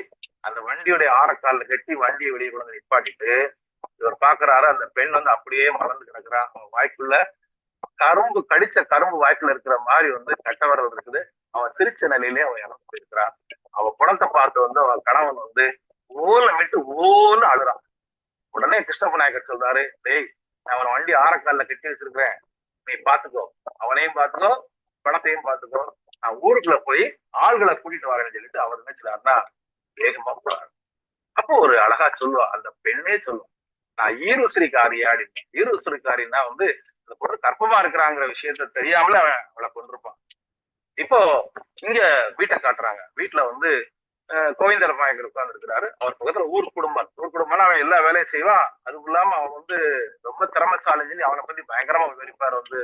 S2: அந்த வண்டியுடைய ஆரக்கால கட்டி வண்டியை வெளியே கொண்டு நிப்பாட்டிட்டு இவர் பாக்குறாரு, அந்த பெண் வந்து அப்படியே மறந்து கிடக்குறான். அவன் வாய்க்குள்ள கடிச்ச கரும்பு வாய்க்குள்ள இருக்கிற மாதிரி வந்து கட்ட வரல் இருக்குது. அவன் சிரிச்ச நிலையிலே அவன் இறந்து போயிருக்கிறான். அவன் குணத்தை பார்த்து வந்து அவன் கணவன் வந்து ஓலமிட்டு ஓன்னு அழுறான். உடனே கிருஷ்ணப்ப நாயக்கர் சொல்றாரு, டேய் நான் அவன் வண்டி ஆரக்கால கட்டி வச்சிருக்கிறேன், நீ பாத்துக்கோ, அவனையும் பாத்துக்கோ பணத்தையும் பாத்துக்கோ, நான் ஊருக்குள்ள போய் ஆள்களை கூட்டிட்டு வரேன்னு சொல்லிட்டு அவர் என்ன செய்யறாருன்னா வேகமா போறாரு. அப்போ ஒரு அழகா சொல்லுவா அந்த பெண்ணே சொல்லுவோம், நான் ஈருசிரிக்காரியா அப்படின்னு. ஈருசிரிக்காரின்னா வந்து அந்த பொண்ணு கர்ப்பமா இருக்கிறாங்கிற விஷயத்த தெரியாமல அவளை கொண்டிருப்பான். இப்போ இங்க வீட்டை காட்டுறாங்க. வீட்டுல வந்து கோவிந்தர நாயக்கர் உட்கார்ந்து இருக்கிறாரு. அவர் பக்கத்துல ஊர் குடும்பம்னா அவன் எல்லா வேலையும் செய்வான். அதுவும் இல்லாம அவன் வந்து ரொம்ப திறமைசாலின்னு சொல்லி அவனை பத்தி பயங்கரமா வெறிப்பார் வந்து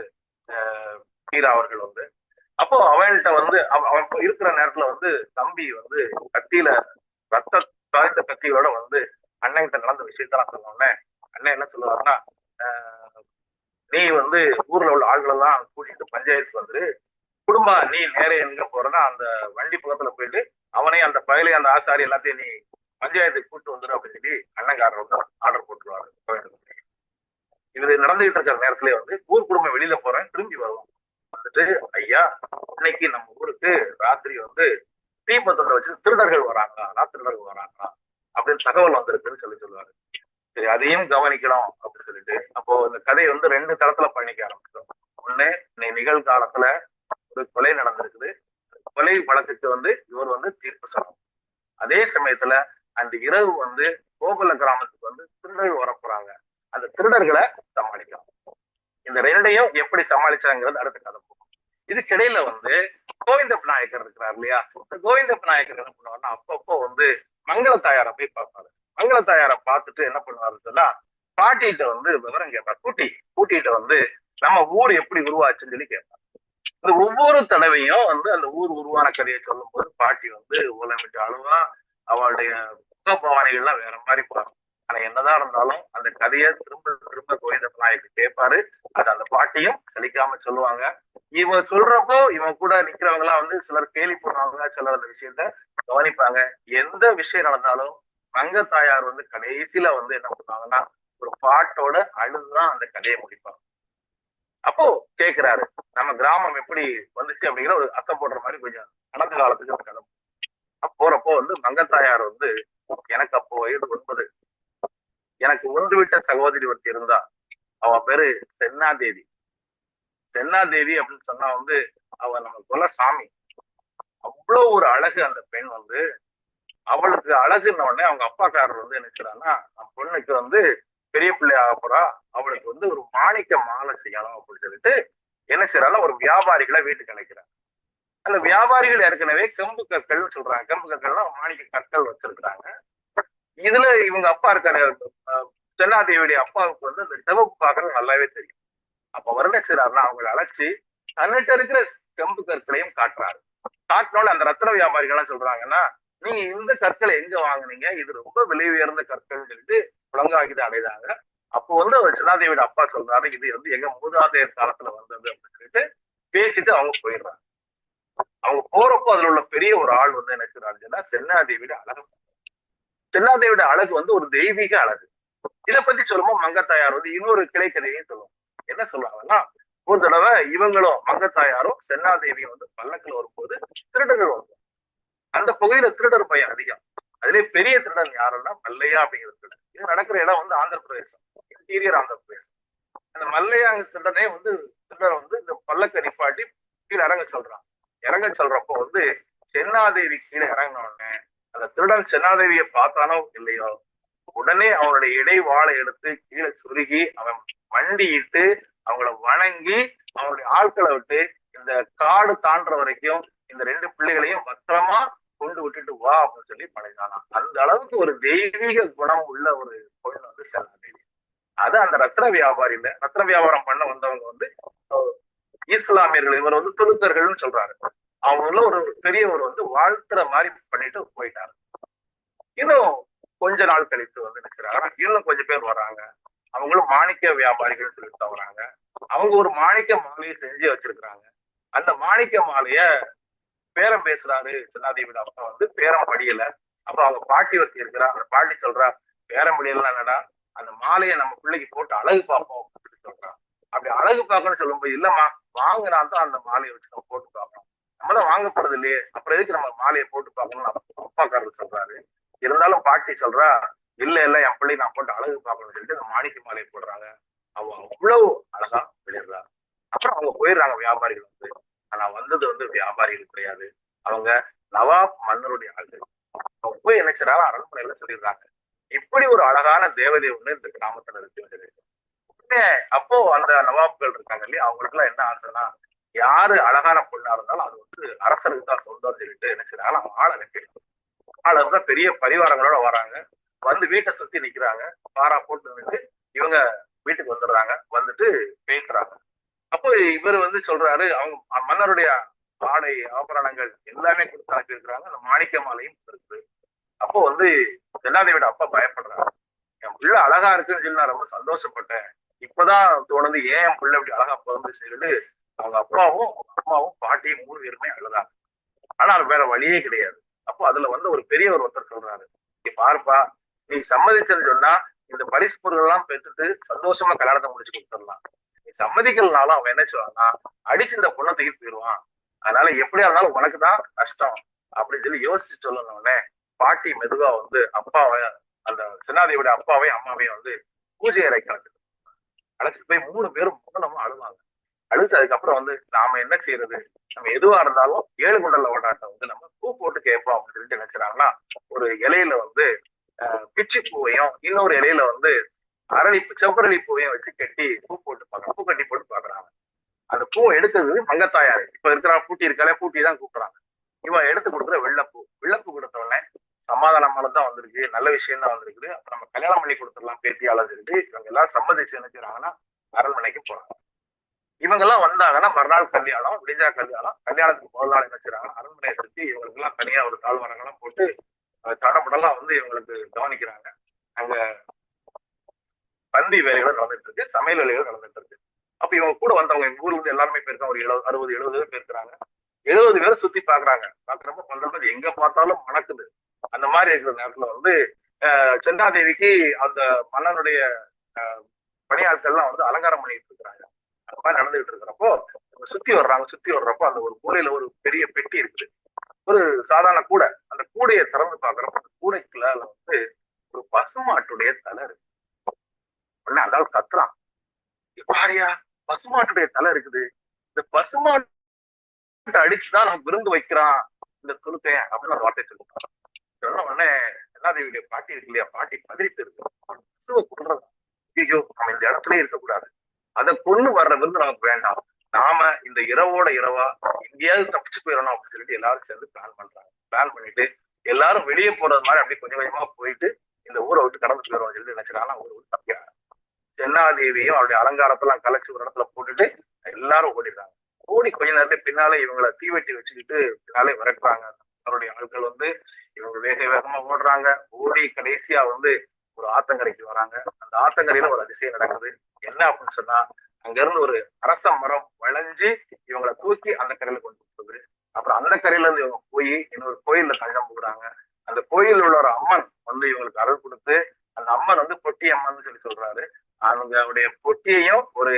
S2: ஹீரா அவர்கள் வந்து. அப்போ அவன்கிட்ட வந்து அவன் இருக்கிற நேரத்துல வந்து தம்பி வந்து கத்தியில ரத்த காய்ந்த கத்தியோட வந்து அண்ணன் கிட்ட நடந்த விஷயத்த நான் சொன்னோடனே அண்ணன் என்ன சொல்லுவாருன்னா, நீ வந்து ஊர்ல உள்ள ஆள்களை எல்லாம் கூட்டிட்டு பஞ்சாயத்துக்கு வந்துரு, குடும்பா நீ நேர எங்க போறன்னா அந்த வண்டி பக்கத்துல போயிட்டு அவனே அந்த பயலை அந்த ஆசாரி எல்லாத்தையும் நீ பஞ்சாயத்துக்கு கூட்டு வந்துரு அப்படின்னு சொல்லி அண்ணங்காரர் வந்து ஆர்டர் போட்டுருவாரு. இது நடந்துகிட்டு இருக்கிற நேரத்துல வந்து ஊர் குடும்பம் வெளியில போறேன், திரும்பி வருவோம். வந்துட்டு ஐயா இன்னைக்கு நம்ம ஊருக்கு ராத்திரி வந்து தீபத்தத்தை வச்சு திருடர்கள் வராங்களா திருடர்கள் வராங்களா அப்படின்னு தகவல் வந்திருக்குன்னு சொல்லுவாரு. சரி அதையும் கவனிக்கணும் அப்படின்னு சொல்லிட்டு அப்போ இந்த கதையை வந்து 2 தளத்துல பயணிக்க ஆரம்பிச்சோம். ஒண்ணு, நிகழ்காலத்துல ஒரு கொலை நடந்திருக்குது, கொலை வழக்குக்கு வந்து இவர் வந்து தீர்ப்பு சொல்லணும். அதே சமயத்துல அந்த இரவு வந்து கோகுல கிராமத்துக்கு வந்து திருடர்கள் வரப்போறாங்க, அந்த திருடர்களை சமாளிக்கலாம். இந்த 2ஐயும் எப்படி சமாளிச்சாங்கிறது அடுத்த கதை போகும். இதுக்கிடையில வந்து கோவிந்த நாயக்கர் இருக்கிறார் இல்லையா, இந்த கோவிந்த நாயக்கர் என்ன பண்ணுவாருன்னா அப்பப்போ வந்து மங்கள தாயாரை போய் பார்ப்பாரு. மங்கள தாயாரை பார்த்துட்டு என்ன பண்ணுவாருன்னு சொன்னா பாட்டிகிட்ட வந்து விவரம் கேட்பார். கூட்டிகிட்ட வந்து நம்ம ஊர் எப்படி உருவாச்சுன்னு சொல்லி கேட்பார். இந்த ஒவ்வொரு தடவையும் வந்து அந்த ஊர் உருவான கதையை சொல்லும் போது பாட்டி வந்து ஓலமிட்டு அழுவா, அவளுடைய முகபாவனைகள்லாம் வேற மாதிரி போறாங்க. ஆனா என்னதான் இருந்தாலும் அந்த கதையை திரும்ப திரும்ப கோவிந்த நாயக்கர் கேட்பாரு. அது அந்த பாட்டியும் சலிக்காம சொல்லுவாங்க. இவங்க சொல்றப்போ இவங்க கூட நிக்கிறவங்க எல்லாம் வந்து சிலர் கேலி பண்ணுவாங்க, சிலர் அந்த விஷயத்த கவனிப்பாங்க. எந்த விஷயம் நடந்தாலும் மங்க தாயார் வந்து கடைசியில வந்து என்ன பண்ணுவாங்கன்னா ஒரு பாட்டோட அழுதுதான் அந்த கதையை முடிப்பாங்க. அப்போ கேக்குறாரு நம்ம கிராமம் எப்படி வந்துச்சு அப்படிங்கிற ஒரு அர்த்தம் போடுற மாதிரி கொஞ்சம் கடந்த காலத்துக்கு அந்த கதை போறப்போ வந்து மங்கத்தாயார் வந்து எனக்கு அப்போ வயது 9. எனக்கு ஒன்று விட்ட சகோதரி ஒருத்தி இருந்தா, அவ பேரு சென்னாதேவி. சென்னாதேவி அப்படின்னு சொன்னா வந்து அவ நம்ம குல சாமி. அவ்வளவு ஒரு அழகு அந்த பெண் வந்து. அவளுக்கு அழகுன்ன உடனே அவங்க அப்பாக்காரர் வந்து என்ன செய்யறாங்கன்னா பொண்ணுக்கு வந்து பெரிய பிள்ளை ஆக போறா, அவளுக்கு வந்து ஒரு மாணிக்க மாலை செய்யணும் அப்படின்னு சொல்லிட்டு என்ன செய்யறாங்க ஒரு வியாபாரிகளை வீட்டுக்கு அழைக்கிறாங்க. அந்த வியாபாரிகள் ஏற்கனவே கம்பு கற்கள் சொல்றாங்க. கம்பு கற்கள்னா மாணிக்க கற்கள் வச்சிருக்கிறாங்க. இதுல இவங்க அப்பா இருக்காரு சென்னாதேவியுடைய அப்பாவுக்கு வந்து அந்த சிவப்பு பாக்குறது நல்லாவே தெரியும். அப்ப அவர் என்ன செய்யறாருன்னா அவங்களை அழைச்சி தன்னிட்ட இருக்கிற கம்பு கற்களையும் காட்டுறாரு. காட்டினோட அந்த ரத்ன வியாபாரிகள் சொல்றாங்கன்னா நீங்க இந்த கற்களை எங்க வாங்குனீங்க, இது ரொம்ப விலை உயர்ந்த கற்கள் சொல்லிட்டு புலங்காகித அடைதாங்க. அப்போ வந்து சென்னாதேவியோட அப்பா சொல்றாரு இது வந்து எங்க மூதாதையர் காலத்துல வந்தது அப்படின்னு சொல்லிட்டு பேசிட்டு அவங்க போயிடுறாங்க. அவங்க போறப்போ அதுல உள்ள பெரிய ஒரு ஆள் வந்து என்ன செய்றாருன்னா சென்னாதேவியோட அழகு. சென்னாதேவியோட அழகு வந்து ஒரு தெய்வீக அழகு. இதை பத்தி சொல்லும்போது மங்கத்தாயார் வந்து இன்னொரு கிளை கதையையும் சொல்லுவோம். என்ன சொல்லுவாங்கன்னா ஒரு தடவை இவங்களும் மங்கத்தாயாரும் சென்னாதேவியும் வந்து பல்லக்கில் வரும்போது திருடர்கள் வரும். அந்த பகுதியில திருடர் பயம் அதிகம். அதுலயே பெரிய திருடன் யாருன்னா மல்லையா அப்படிங்கிற திருடன். இது நடக்கிற இடம் வந்து ஆந்திர பிரதேசம், இன்டீரியர் ஆந்திர பிரதேசம். அந்த மல்லையா திருடனே வந்து திருடன் வந்து இந்த பல்லக்க நிப்பாட்டி கீழே இறங்க சொல்றான். இறங்க சொல்றப்போ வந்து சென்னாதேவி கீழே இறங்கின உடனே அந்த திருடன் சென்னாதேவியை பார்த்தானோ இல்லையோ உடனே அவனுடைய இடைவாளை எடுத்து கீழே சுருகி அவன் மண்டியிட்டு அவங்கள வணங்கி அவனுடைய ஆட்களை விட்டு இந்த காடு தாண்டுற வரைக்கும் இந்த 2 பிள்ளைகளையும் பத்திரமா கொண்டு விட்டுட்டு வா அப்படின்னு சொல்லி படைத்தானா. அந்த அளவுக்கு ஒரு தெய்வீக குணம் உள்ள ஒரு பொண்ணு வந்து சென்னாதேவி. அது அந்த ரத்ன வியாபாரியில ரத்ன வியாபாரம் பண்ண வந்தவங்க வந்து இஸ்லாமியர்கள், இவர் வந்து துலுக்கர்கள்னு சொல்றாரு. அவங்கள ஒரு பெரியவர் வந்து வாழ்த்துற மாதிரி பண்ணிட்டு போயிட்டாரு. இன்னும் கொஞ்ச நாள் கழித்து வந்து நினைக்கிறாங்க இன்னும் கொஞ்சம் பேர் வர்றாங்க. அவங்களும் மாணிக்க வியாபாரிகள் சொல்லிட்டு வராங்க. அவங்க ஒரு மாணிக்க மாலையை செஞ்சு வச்சிருக்கிறாங்க. அந்த மாணிக்க மாலைய பேரம் பேசுறாரு சென்னாதேவியோட அப்பா வந்து பேரம் படியல. அப்ப அவங்க பாட்டி வச்சு இருக்கிறா. அந்த பாட்டி சொல்றா பேரம் படியலாம் என்னடா அந்த மாலையை நம்ம பிள்ளைக்கு போட்டு அழகு பார்ப்போம் அப்படின்னு சொல்றான். அப்படி அழகு பார்க்கணும்னு சொல்லும்போது இல்லம்மா வாங்கினா தான் அந்த மாலையை வச்சு நம்ம போட்டு பார்க்கணும், நம்மளாம் வாங்கப்படுறது இல்லையே அப்புறம் எதுக்கு நம்ம மாலையை போட்டு பார்க்கணும்னு அப்பாக்காரர் சொல்றாரு. இருந்தாலும் பாட்டி சொல்றா இல்ல இல்ல என் பிள்ளை நான் போட்டு அழகு பார்க்கணும்னு சொல்லிட்டு அந்த மாணிக்க மாலையை போடுறாங்க. அவங்க அவ்வளவு அழகா வெளியிடுறா. அப்புறம் அவங்க போயிடுறாங்க வியாபாரிகள் வந்து. ஆனா வந்தது வந்து வியாபாரிகள் கிடையாது, அவங்க நவாப் மன்னருடைய ஆள்கள். அவங்க போய் என்ன செய்றாங்க அரண்மனையில சொல்லிடுறாங்க இப்படி ஒரு அழகான தேவதை ஒண்ணு இந்த கிராமத்துல இருக்கு. அப்போ அந்த நவாப்கள் இருக்காங்க இல்லையா அவங்களுக்கு எல்லாம் என்ன ஆசைன்னா யாரு அழகான பொண்ணா இருந்தாலும் அது வந்து அரசருக்கு தான் சொந்தம் சொல்லிட்டு என்ன செய்றாங்க அவங்க ஆளை வைக்கிறாங்க. ஆளை வந்து பெரிய பரிவாரங்களோட வராங்க. வந்து வீட்டை சுத்தி நிக்கிறாங்க. பாரா போட்டு வந்து இவங்க வீட்டுக்கு வந்துடுறாங்க. வந்துட்டு பேசுறாங்க. அப்போ இவர் வந்து சொல்றாரு அவங்க மன்னருடைய ஆடை ஆபரணங்கள் எல்லாமே கொடுத்து அனுப்பி இருக்கிறாங்க. அந்த மாணிக்க மாலையும் இருக்கு. அப்போ வந்து ஜனாதிபதியோட அப்பா பயப்படுறாரு. என் பிள்ளை அழகா இருக்குன்னு சொல்லி நான் ரொம்ப சந்தோஷப்பட்டேன். இப்பதான் தோணுது ஏன் என் பிள்ளை இப்படி அழகா பிறந்து சொல்லிட்டு அவங்க அப்பாவும் அம்மாவும் பாட்டியும் 3 பேருமே அழுதாங்க. ஆனா அது வேற வழியே கிடையாது. அப்போ அதுல வந்து ஒரு பெரியவர் ஒருத்தர் சொல்றாரு, நீ பாருப்பா, நீ சம்மதிச்சேன்னு சொன்னா இந்த பரிசு பொருள் எல்லாம் பெற்றுட்டு சந்தோஷமா கல்யாணத்தை முடிச்சு கொடுத்துடலாம். நீ சம்மதிக்கலனாலும் அவன் என்ன சொல்லுவான்னா அடிச்சு இந்த பொண்ணை தூக்கி போயிடுவான். அதனால எப்படியா இருந்தாலும் உனக்கு தான் கஷ்டம் அப்படின்னு சொல்லி யோசிச்சு சொல்லணும்னே பாட்டி மெதுவா வந்து அப்பாவை, அந்த சின்னாதேவியோட அப்பாவையும் அம்மாவையும் வந்து பூஜை அறைக்கு அழைச்சிட்டு போய் 3 பேரும் நம்ம அழுவாங்க. அழுது அதுக்கப்புறம் வந்து நாம என்ன செய்யறது, நம்ம எதுவா இருந்தாலும் 7 குண்டல ஓட்டாட்டம் வந்து நம்ம பூ போட்டு கேட்போம் அப்படின்னு சொல்லிட்டு நினைச்சாங்கன்னா ஒரு இலையில வந்து பிச்சி பூவையும் இன்னொரு இலையில வந்து செவ்வரளி பூவையும் வச்சு கட்டி பூ போட்டு பாக்குறாங்க, பூ கட்டி போட்டு பாக்குறாங்க. அந்த பூவை எடுக்கிறது மங்கத்தாயாரு, இப்ப இருக்கிற பூட்டி இருக்காலே பூட்டி தான் கூப்பிடுறாங்க. இவன் எடுத்து கொடுக்குற வெள்ளப்பூ, வெள்ளப்பூ கொடுத்த உடனே சமாதானமானது தான் வந்திருக்கு, நல்ல விஷயம் தான் வந்திருக்குது, அப்ப நம்ம கல்யாணம் பண்ணி கொடுத்துடலாம் பேத்தியாளர் சொல்லிட்டு இவங்க எல்லாரும் சம்மதிச்சு என்ன செய்றாங்கன்னா அரண்மனைக்கு போறாங்க. இவங்க எல்லாம் வந்தாங்கன்னா மறுநாள் கல்யாணம், விடிஞ்சா கல்யாணம். கல்யாணத்துக்கு முதல் நாள் என்ன செய்றாங்க, அரண்மனையை சுத்தி இவங்களுக்கு எல்லாம் தனியா ஒரு தாழ்வாரங்கெல்லாம் போட்டு தடபடலாம் வந்து இவங்களுக்கு கவனிக்கிறாங்க. அங்க பந்தி வேலைகள் நடந்துட்டு இருக்கு, சமையல் வேலைகள் நடந்துட்டு இருக்கு. அப்ப இவங்க கூட வந்தவங்க எங்க ஊர்ல இருந்து எல்லாருமே போயிருக்காங்க, ஒரு 60 70 பேர் இருக்கிறாங்க. 70 பேரை சுத்தி பாக்குறாங்க. பாக்குறப்ப பண்றது எங்க பார்த்தாலும் மணக்குது. அந்த மாதிரி இருக்கிற நேரத்துல வந்து செந்தாதேவிக்கு அந்த மன்னனுடைய பணியாட்கள்லாம் வந்து அலங்காரம் பண்ணிட்டு இருக்கிறாங்க. அந்த மாதிரி நடந்துகிட்டு இருக்கிறப்போ சுத்தி வர்றாங்க. சுத்தி வர்றப்போ அந்த ஒரு கூடையில ஒரு பெரிய பெட்டி இருக்குது, ஒரு சாதாரண கூடை. அந்த கூடையை திறந்து பாக்குறப்ப அந்த கூடைக்குள்ள வந்து ஒரு பசுமாட்டுடைய தலை இருக்கு. உடனே அந்த ஆள் கத்துறான், பாரியா பசுமாட்டுடைய தலை இருக்குது, இந்த பசுமாட்டை அடிச்சுதான் நம்ம விருந்து வைக்கிறான் இந்த துணுக்கைய அப்படின்னு ஒரு வார்த்தை சொல்லிட்டான். சொன்ன உடனே எல்லாதேவியுடைய பாட்டி இருக்கு இல்லையா, பாட்டி பதறிட்டு இருக்கு. பசுவை கொள்றதா, ஐயோ நம்ம இந்த இடத்துலயே இருக்கக்கூடாது, அதை கொண்டு வர்ற விருந்து நமக்கு வேண்டாம், நாம இந்த இரவோட இரவா எங்கேயாவது தப்பிச்சு போயிடணும் அப்படின்னு சொல்லிட்டு எல்லாரும் சேர்ந்து பிளான் பண்றாங்க. பிளான் பண்ணிட்டு எல்லாரும் வெளியே போறது மாதிரி அப்படியே கொஞ்சம் கொஞ்சமா போயிட்டு இந்த ஊரை விட்டு கடந்து போயிடும் சொல்லி நினைச்சாங்கன்னா ஊரை விட்டு தப்பிக்கிறாங்க. சென்னாதேவியும் அவருடைய அலங்காரத்தெல்லாம் கலைச்சு ஒரு இடத்துல போட்டுட்டு எல்லாரும் ஓடிடுறாங்க. ஓடி கொஞ்ச நேரத்துல பின்னாலே இவங்களை தீவெட்டி வச்சுக்கிட்டு பின்னாலே விரட்டுறாங்க. அவருடைய ஆட்கள் வந்து இவங்க வேக வேகமா ஓடுறாங்க. ஓடி கடைசியா வந்து ஒரு ஆத்தங்கரைக்கு வராங்க. அந்த ஆத்தங்கரையில ஒரு அதிசயம் நடக்குது. என்ன அப்படின்னு சொன்னா, அங்க இருந்து ஒரு அரச மரம் வளைஞ்சு இவங்களை தூக்கி அந்த கரையில கொண்டு போகுது. அப்புறம் அந்த கரையில இருந்து இவங்க போய் இன்னொரு கோயில்ல தங்கம் போடுறாங்க. அந்த கோயில் உள்ள ஒரு அம்மன் வந்து இவங்களுக்கு அருள் கொடுத்து, அந்த அம்மன் வந்து பொட்டி அம்மன் சொல்லி சொல்றாரு. அவங்களுடைய பொட்டியையும் ஒரு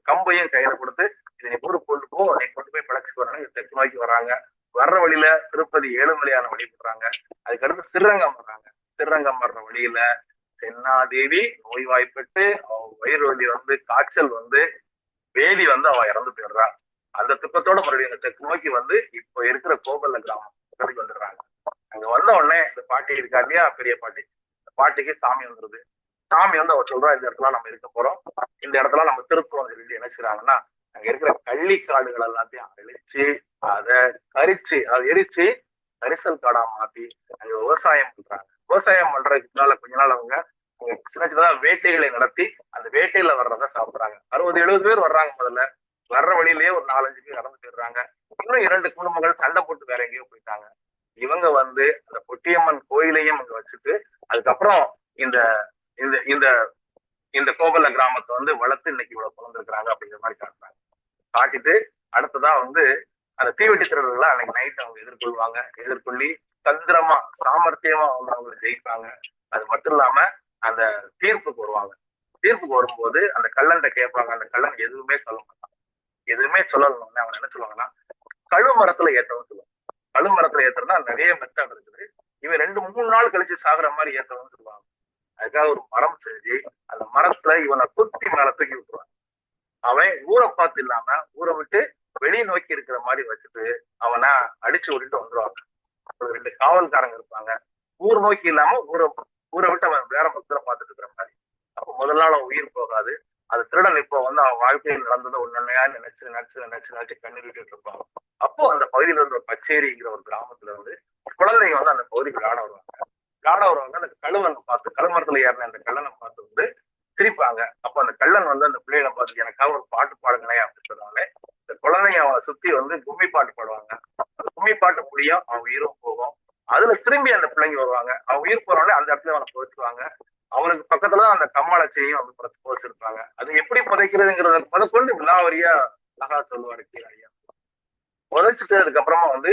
S2: கம்பையும் கையில கொடுத்து இதை நீ ஊருக்கு கொண்டு போ, நீ கொண்டு போய் பழச்சு வராங்க. தெற்கு நோக்கி வர்றாங்க. வர்ற வழியில திருப்பதி ஏழுமலையான வழி போடுறாங்க. அதுக்கடுத்து சிறங்கம் வர்றாங்க. சிறங்கம் வர்ற வழியில சென்னாதேவி நோய்வாய்ப்பட்டு அவ வயிறு வலி வந்து காய்ச்சல் வந்து வேதி வந்து அவ இறந்து போயிடுறா. அந்த துக்கத்தோட மறுபடியும் தெற்கு நோக்கி வந்து இப்போ இருக்கிற கோபல்ல கிராமம் வந்துடுறாங்க. அங்க வந்த உடனே இந்த பாட்டி இருக்கா இல்லையா, பெரிய பாட்டி, இந்த பாட்டிக்கு சாமி வந்துருது. சாமி வந்து அவர் சொல்றா, இந்த இடத்துல நம்ம இருக்க போறோம், இந்த இடத்துல நம்ம திருப்பம் சொல்லி என்ன செய்றாங்கன்னா அங்க இருக்கிற கள்ளிக்காடுகள் எல்லாத்தையும் அழிச்சு அதை கரிச்சு அதை எரிச்சு கரிசல் காடா மாத்தி அங்க விவசாயம் பண்றாங்க. விவசாயம் பண்றதுக்குனால கொஞ்ச நாள் அவங்க சின்ன சின்னதா வேட்டைகளை நடத்தி அந்த வேட்டையில வர்றத சாப்பிடுறாங்க. 60 70 பேர் வர்றாங்க. முதல்ல வர்ற வழியிலேயே ஒரு 4 5 பேர் இறந்து போயிடுறாங்க. இன்னும் 2 குடும்பங்கள் சண்டை போட்டு வேற எங்கேயோ போயிட்டாங்க. இவங்க வந்து அந்த பொட்டியம்மன் கோயிலையும் அங்க வச்சுட்டு அதுக்கப்புறம் இந்த இந்த இந்த இந்த கோபல்ல கிராமத்தை வந்து வளர்த்து இன்னைக்கு இவ்வளவு பிறந்திருக்கிறாங்க அப்படிங்கிற மாதிரி காட்டுறாங்க. காட்டிட்டு அடுத்ததா வந்து அந்த தீவெட்டி திருடர்கள் அன்னைக்கு நைட் அவங்க எதிர்கொள்வாங்க. எதிர்கொள்ளி தந்திரமா சாமர்த்தியமா அவங்க ஜெயிப்பாங்க. அது மட்டும் இல்லாம அந்த தீர்ப்புக்கு வருவாங்க. தீர்ப்புக்கு வரும்போது அந்த கள்ளன்ட்ட கேட்பாங்க. அந்த கள்ளன் எதுவுமே சொல்ல மாட்டான். எதுவுமே சொல்லணும்னு அவங்க என்ன சொல்லுவாங்கன்னா கழுமரத்துல ஏற்றவும் சொல்லுவாங்க. கழுமரத்துல ஏத்துறதுனா நிறைய மெத்தட் இருக்குது. இவன் 2 3 நாள் கழிச்சு சாகுற மாதிரி ஏற்றணும்னு சொல்லுவாங்க. அதுக்காக ஒரு மரம் செஞ்சு அந்த மரத்துல இவனை குத்தி மேல தூக்கி விட்டுருவான். அவன் ஊரை பார்த்து இல்லாம ஊரை விட்டு வெளியே நோக்கி இருக்கிற மாதிரி வச்சுட்டு அவனை அடிச்சு விட்டுட்டு வந்துருவாங்க. 2 காவல்காரங்க இருப்பாங்க. ஊர் நோக்கி இல்லாம ஊரை விட்டு அவன் வேற பக்கத்துல பார்த்துட்டு இருக்கிற மாதிரி. அப்ப முதல் நாள் அவன் உயிர் போகாது. அது திருடன் இப்போ வந்து அவன் வாழ்க்கையில் நடந்ததை ஒன்னொன்னையா நினைச்சு நினைச்சு நினைச்சு நினைச்சு கண்ணீர் விட்டுட்டு இருப்பான். அப்போ அந்த பகுதியில இருந்து ஒரு பச்சேரிங்கிற ஒரு கிராமத்துல இருந்து குழந்தைங்க வந்து அந்த பகுதிக்கு விளையாட வருவாங்க. விளையாட வருவாங்க. அந்த கழுவனை பார்த்து கழுமரத்துல ஏறின அந்த கல்லனை பார்த்து வந்து சிரிப்பாங்க. அப்ப அந்த கள்ளன் வந்து அந்த பிள்ளைகளை பார்த்து எனக்காக ஒரு பாட்டு பாடுங்களேன் அப்படின்னு சொன்னாலே இந்த குழந்தைங்க அவனை சுத்தி வந்து கும்மி பாட்டு பாடுவாங்க. அந்த கும்மி பாட்டு முடியும் அவன் உயிரும் போகும். அதுல திரும்பி அந்த பிள்ளைங்க வருவாங்க. அவங்க உயிர் போறவொடனே அந்த இடத்துல அவனை புதைச்சுருவாங்க. அவனுக்கு பக்கத்துல அந்த கம்மாளச்சியையும் வந்து புதைச்சிருப்பாங்க. அது எப்படி புதைக்கிறதுங்கிறத முதற்கொண்டு விலாவரியா அழகா சொல்லுவாரு கீழ ஐயா. புதைச்சிட்டு அதுக்கப்புறமா வந்து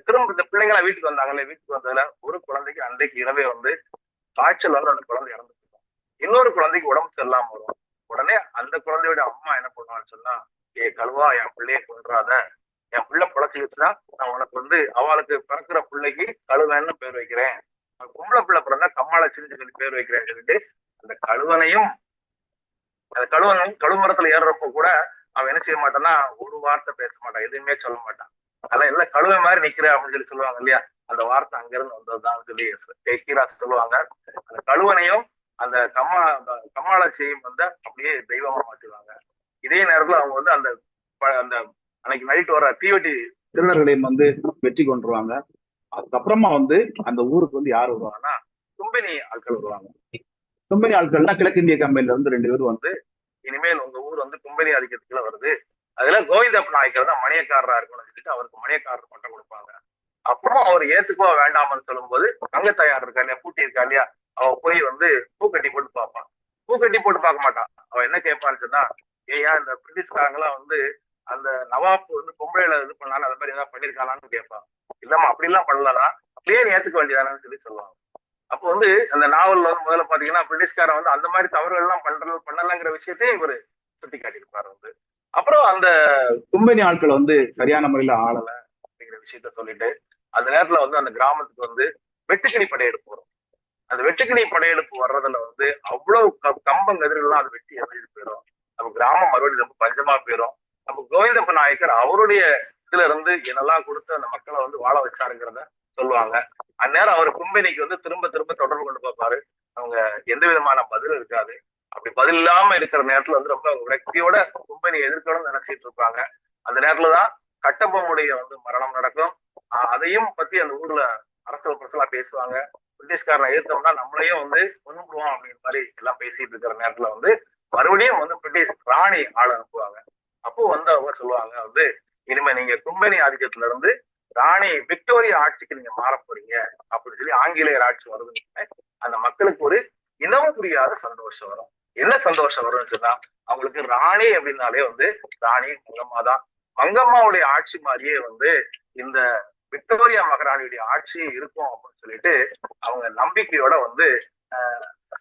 S2: திரும்ப இந்த பிள்ளைங்களா வீட்டுக்கு வந்தாங்கல்ல, வீட்டுக்கு வந்ததுல ஒரு குழந்தைக்கு அன்றைக்கு இரவே வந்து காய்ச்சல் வந்து அந்த குழந்தை இறந்து போகும். இன்னொரு குழந்தைக்கு உடம்பு சரியில்லாம வரும். உடனே அந்த குழந்தையோட அம்மா என்ன பண்ணுவான்னு சொன்னா, கழுவா என் பிள்ளைய கொன்றாத, என் பிள்ளை பிழைச்சிக்கிச்சுன்னா நான் உனக்கு வந்து அவளுக்கு பிறக்கிற பிள்ளைக்கு கழுவன்னு பேர் வைக்கிறேன், பொம்பளை பிள்ளை பிறந்தா கம்மாளச்சின்னு சொல்லி பேர் வைக்கிறேன்னு சொல்லிட்டு அந்த கழுவனையும் அந்த கழுமரத்துல ஏறுறப்போ கூட அவன் என்ன செய்ய மாட்டான்னா ஒரு வார்த்தை பேச மாட்டான், எதுவுமே சொல்ல மாட்டான். அதெல்லாம் எல்லாம் கழுவை மாதிரி நிக்கிற அப்படின்னு சொல்லி சொல்லுவாங்க இல்லையா, அந்த வார்த்தை அங்கிருந்து வந்ததுதான் சொல்லி கீரா சொல்லுவாங்க. அந்த கழுவனையும் அந்த கம்மாளச்சியையும் வந்து அப்படியே தெய்வமா மாற்றிடுவாங்க. இதே நேரத்துல அவங்க வந்து அந்த அந்த அன்னைக்கு நைட் வர தீவெட்டி திருநர்களையும் வந்து வெற்றி கொண்டுருவாங்க. அதுக்கப்புறமா வந்து அந்த ஊருக்கு வந்து யார் வருவாங்கன்னா கும்பெனி ஆட்கள் வருவாங்க. கும்பெனி ஆட்கள்னா கிழக்கிந்திய கம்பெனில வந்து 2 பேரும் வந்து இனிமேல் உங்க ஊர் வந்து கும்பெனி ஆதிக்கத்துக்குள்ள வருது, அதுல கோவிந்தப்ப நாயக்கர் தான் மணியக்காரரா இருக்கணும்னு சொல்லிட்டு அவருக்கு மணியக்காரர் பட்டம் கொடுப்பாங்க. அப்புறம் அவர் ஏத்துக்கோ வேண்டாம்னு சொல்லும்போது தங்கத்தாயார் இருக்கா இல்லையா, பூட்டி இருக்கா இல்லையா, அவ போய் வந்து பூக்கட்டி போட்டு பார்ப்பான். பூக்கட்டி போட்டு பார்க்க மாட்டான். அவன் என்ன கேட்பான்னு சொன்னா, ஏயா இந்த பிரிட்டிஷ்காரங்களாம் வந்து அந்த நவாப் வந்து பொம்பளையில இது பண்ணாலும் அது மாதிரி ஏதாவது பண்ணிருக்கானான்னு கேட்பான். இல்லம்மா அப்படி எல்லாம் பண்ணலன்னா அப்படியே ஏத்துக்க வேண்டியதானு சொல்லி சொல்லுவாங்க. அப்போ வந்து அந்த நாவல்ல வந்து முதல்ல பாத்தீங்கன்னா பிரிட்டிஷ்காரன் வந்து அந்த மாதிரி தவறுகள் எல்லாம் பண்ணலங்கிற விஷயத்தையும் இவர் சுட்டி காட்டியிருப்பாரு வந்து. அப்புறம் அந்த கும்பெனி ஆட்கள் வந்து சரியான முறையில ஆளல அப்படிங்கிற விஷயத்த சொல்லிட்டு அந்த நேரத்துல வந்து அந்த கிராமத்துக்கு வந்து வெட்டுக்கிளி படையெடுப்பு வரும். அந்த வெட்டுக்கிளி படையெடுப்பு வர்றதுல வந்து அவ்வளவு கம்பம் கதிரெல்லாம் அது வெட்டி எறிஞ்சு போயிடும். நம்ம கிராமம் மறுபடியும் ரொம்ப பஞ்சமா போயிடும். நம்ம கோவிந்தப்ப நாயக்கர் அவருடைய இதுல இருந்து என்னெல்லாம் கொடுத்து அந்த மக்களை வந்து வாழ வச்சாருங்கிறத சொல்லுவாங்க. அந்நேரம் அவர் கும்பெனிக்கு வந்து திரும்ப திரும்ப தொடர்பு கொண்டு பார்ப்பாரு. அவங்க எந்த விதமான பதிலும் இருக்காது. அப்படி பதில் இல்லாம இருக்கிற நேரத்துல வந்து ரொம்ப விரக்தியோட கும்பெனி எதிர்க்கணும்னு நினைச்சிட்டு இருப்பாங்க. அந்த நேரத்துலதான் கட்டபொம்முடைய வந்து மரணம் நடக்கும். அதையும் பத்தி அந்த ஊர்ல அரசியல் பிரச்சலா பேசுவாங்க. பிரிட்டிஷ்காரனை எதிர்த்தோம்னா நம்மளையும் வந்து கொண்டுடுவோம் அப்படிங்கிற மாதிரி எல்லாம் பேசிட்டு இருக்கிற நேரத்துல வந்து மறுபடியும் வந்து பிரிட்டிஷ் ராணி ஆள் அனுப்புவாங்க. அப்போ வந்து அவங்க சொல்லுவாங்க வந்து இனிமே நீங்க கும்பெனி ஆதிக்கத்துல இருந்து ராணி விக்டோரியா ஆட்சிக்கு நீங்க மாற போறீங்க அப்படின்னு சொல்லி ஆங்கிலேயர் ஆட்சி வருதுன்னு அந்த மக்களுக்கு ஒரு இனம் புரியாத சந்தோஷம் வரும். என்ன சந்தோஷம் வரும்னு சொன்னா அவங்களுக்கு ராணி அப்படின்னாலே வந்து ராணி மங்கம்மா தான். மங்கம்மாவுடைய ஆட்சி மாதிரியே வந்து இந்த விக்டோரியா மகாராணியுடைய ஆட்சி இருக்கும் அப்படின்னு சொல்லிட்டு அவங்க நம்பிக்கையோட வந்து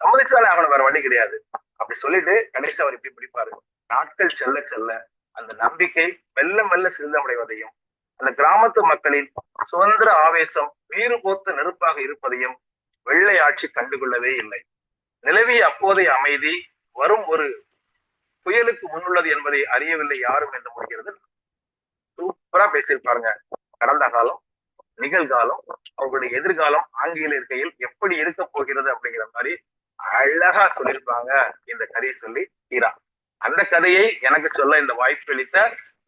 S2: சம்மதிச்சாலே ஆகணும், வேற வழி கிடையாது அப்படி சொல்லிட்டு கணேச அவர் இப்படி பிடிப்பாரு. நாட்கள் செல்ல செல்ல அந்த நம்பிக்கை மெல்ல மெல்ல சிறிதமடைவதையும் அந்த கிராமத்து மக்களின் சுதந்திர ஆவேசம் வீறு போத்து நெருப்பாக இருப்பதையும் வெள்ளை ஆட்சி கண்டுகொள்ளவே இல்லை. நிலவிய அப்போதைய அமைதி வரும் ஒரு புயலுக்கு முன்னுள்ளது என்பதை அறியவில்லை யாரும் என்று முடிகிறது. சூப்பரா பேசியிருப்பாருங்க. கடந்த காலம், நிகழ்காலம், அவங்களுடைய எதிர்காலம் ஆங்கிலேயர் கையில் எப்படி இருக்க போகிறது அப்படிங்கிற மாதிரி அழகா சொல்லியிருப்பாங்க இந்த கதையை சொல்லி ஹீரா. அந்த கதையை எனக்கு சொல்ல இந்த வாய்ப்பு அளித்த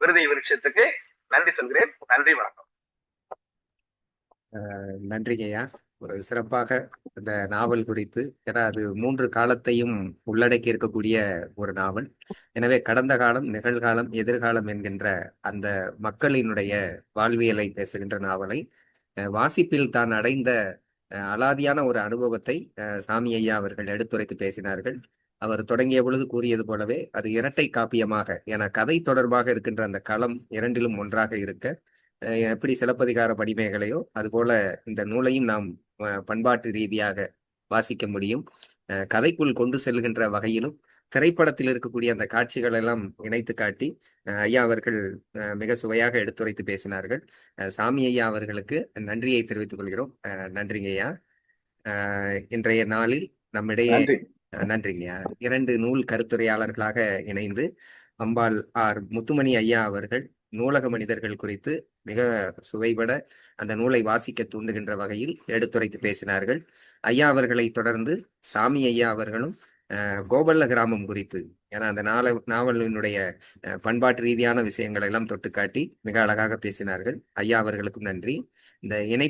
S2: விருதை விருட்சத்துக்கு நன்றி சொல்கிறேன். நன்றி, வணக்கம்.
S1: நன்றிங்கய்யா. ஒரு சிறப்பாக இந்த நாவல் குறித்து, ஏன்னா அது 3 காலத்தையும் உள்ளடக்கி இருக்கக்கூடிய ஒரு நாவல். எனவே கடந்த காலம், நிகழ்காலம், எதிர்காலம் என்கின்ற அந்த மக்களினுடைய வாழ்வியலை பேசுகின்ற நாவலை வாசிப்பில் தான் அடைந்த அலாதியான ஒரு அனுபவத்தை சாமி ஐயா அவர்கள் எடுத்துரைத்து பேசினார்கள். அவர் தொடங்கிய பொழுது கூறியது போலவே அது இரட்டை காப்பியமாக, என கதை தொடர்பாக இருக்கின்ற அந்த களம் இரண்டிலும் ஒன்றாக இருக்க, எப்படி சிலப்பதிகார படிமைகளையோ அதுபோல இந்த நூலையும் நாம் பண்பாட்டு ரீதியாக வாசிக்க முடியும். கதைக்குள் கொண்டு செல்கின்ற வகையிலும் திரைப்படத்தில் இருக்கக்கூடிய அந்த காட்சிகள் எல்லாம் இணைத்து காட்டி ஐயா அவர்கள் மிக சுவையாக எடுத்துரைத்து பேசினார்கள். சாமி ஐயா அவர்களுக்கு நன்றியை தெரிவித்துக் கொள்கிறோம். நன்றிங்க ஐயா. இன்றைய நாளில் நம்மிடையே நன்றிங்கய்யா 2 நூல் கருத்துரையாளர்களாக இணைந்து அம்பாள் ஆர் முத்துமணி ஐயா அவர்கள் நூலக மனிதர்கள் குறித்து மிக சுவைபட அந்த நூலை வாசிக்க தூண்டுகின்ற வகையில் எடுத்துரைத்து பேசினார்கள். ஐயா அவர்களை தொடர்ந்து சாமி ஐயா அவர்களும் கோபல்ல கிராமம் குறித்து, ஏன்னா அந்த நாவலினுடைய பண்பாட்டு ரீதியான விஷயங்களை எல்லாம் தொட்டுக்காட்டி மிக அழகாக பேசினார்கள். ஐயா அவர்களுக்கும் நன்றி. இந்த இணை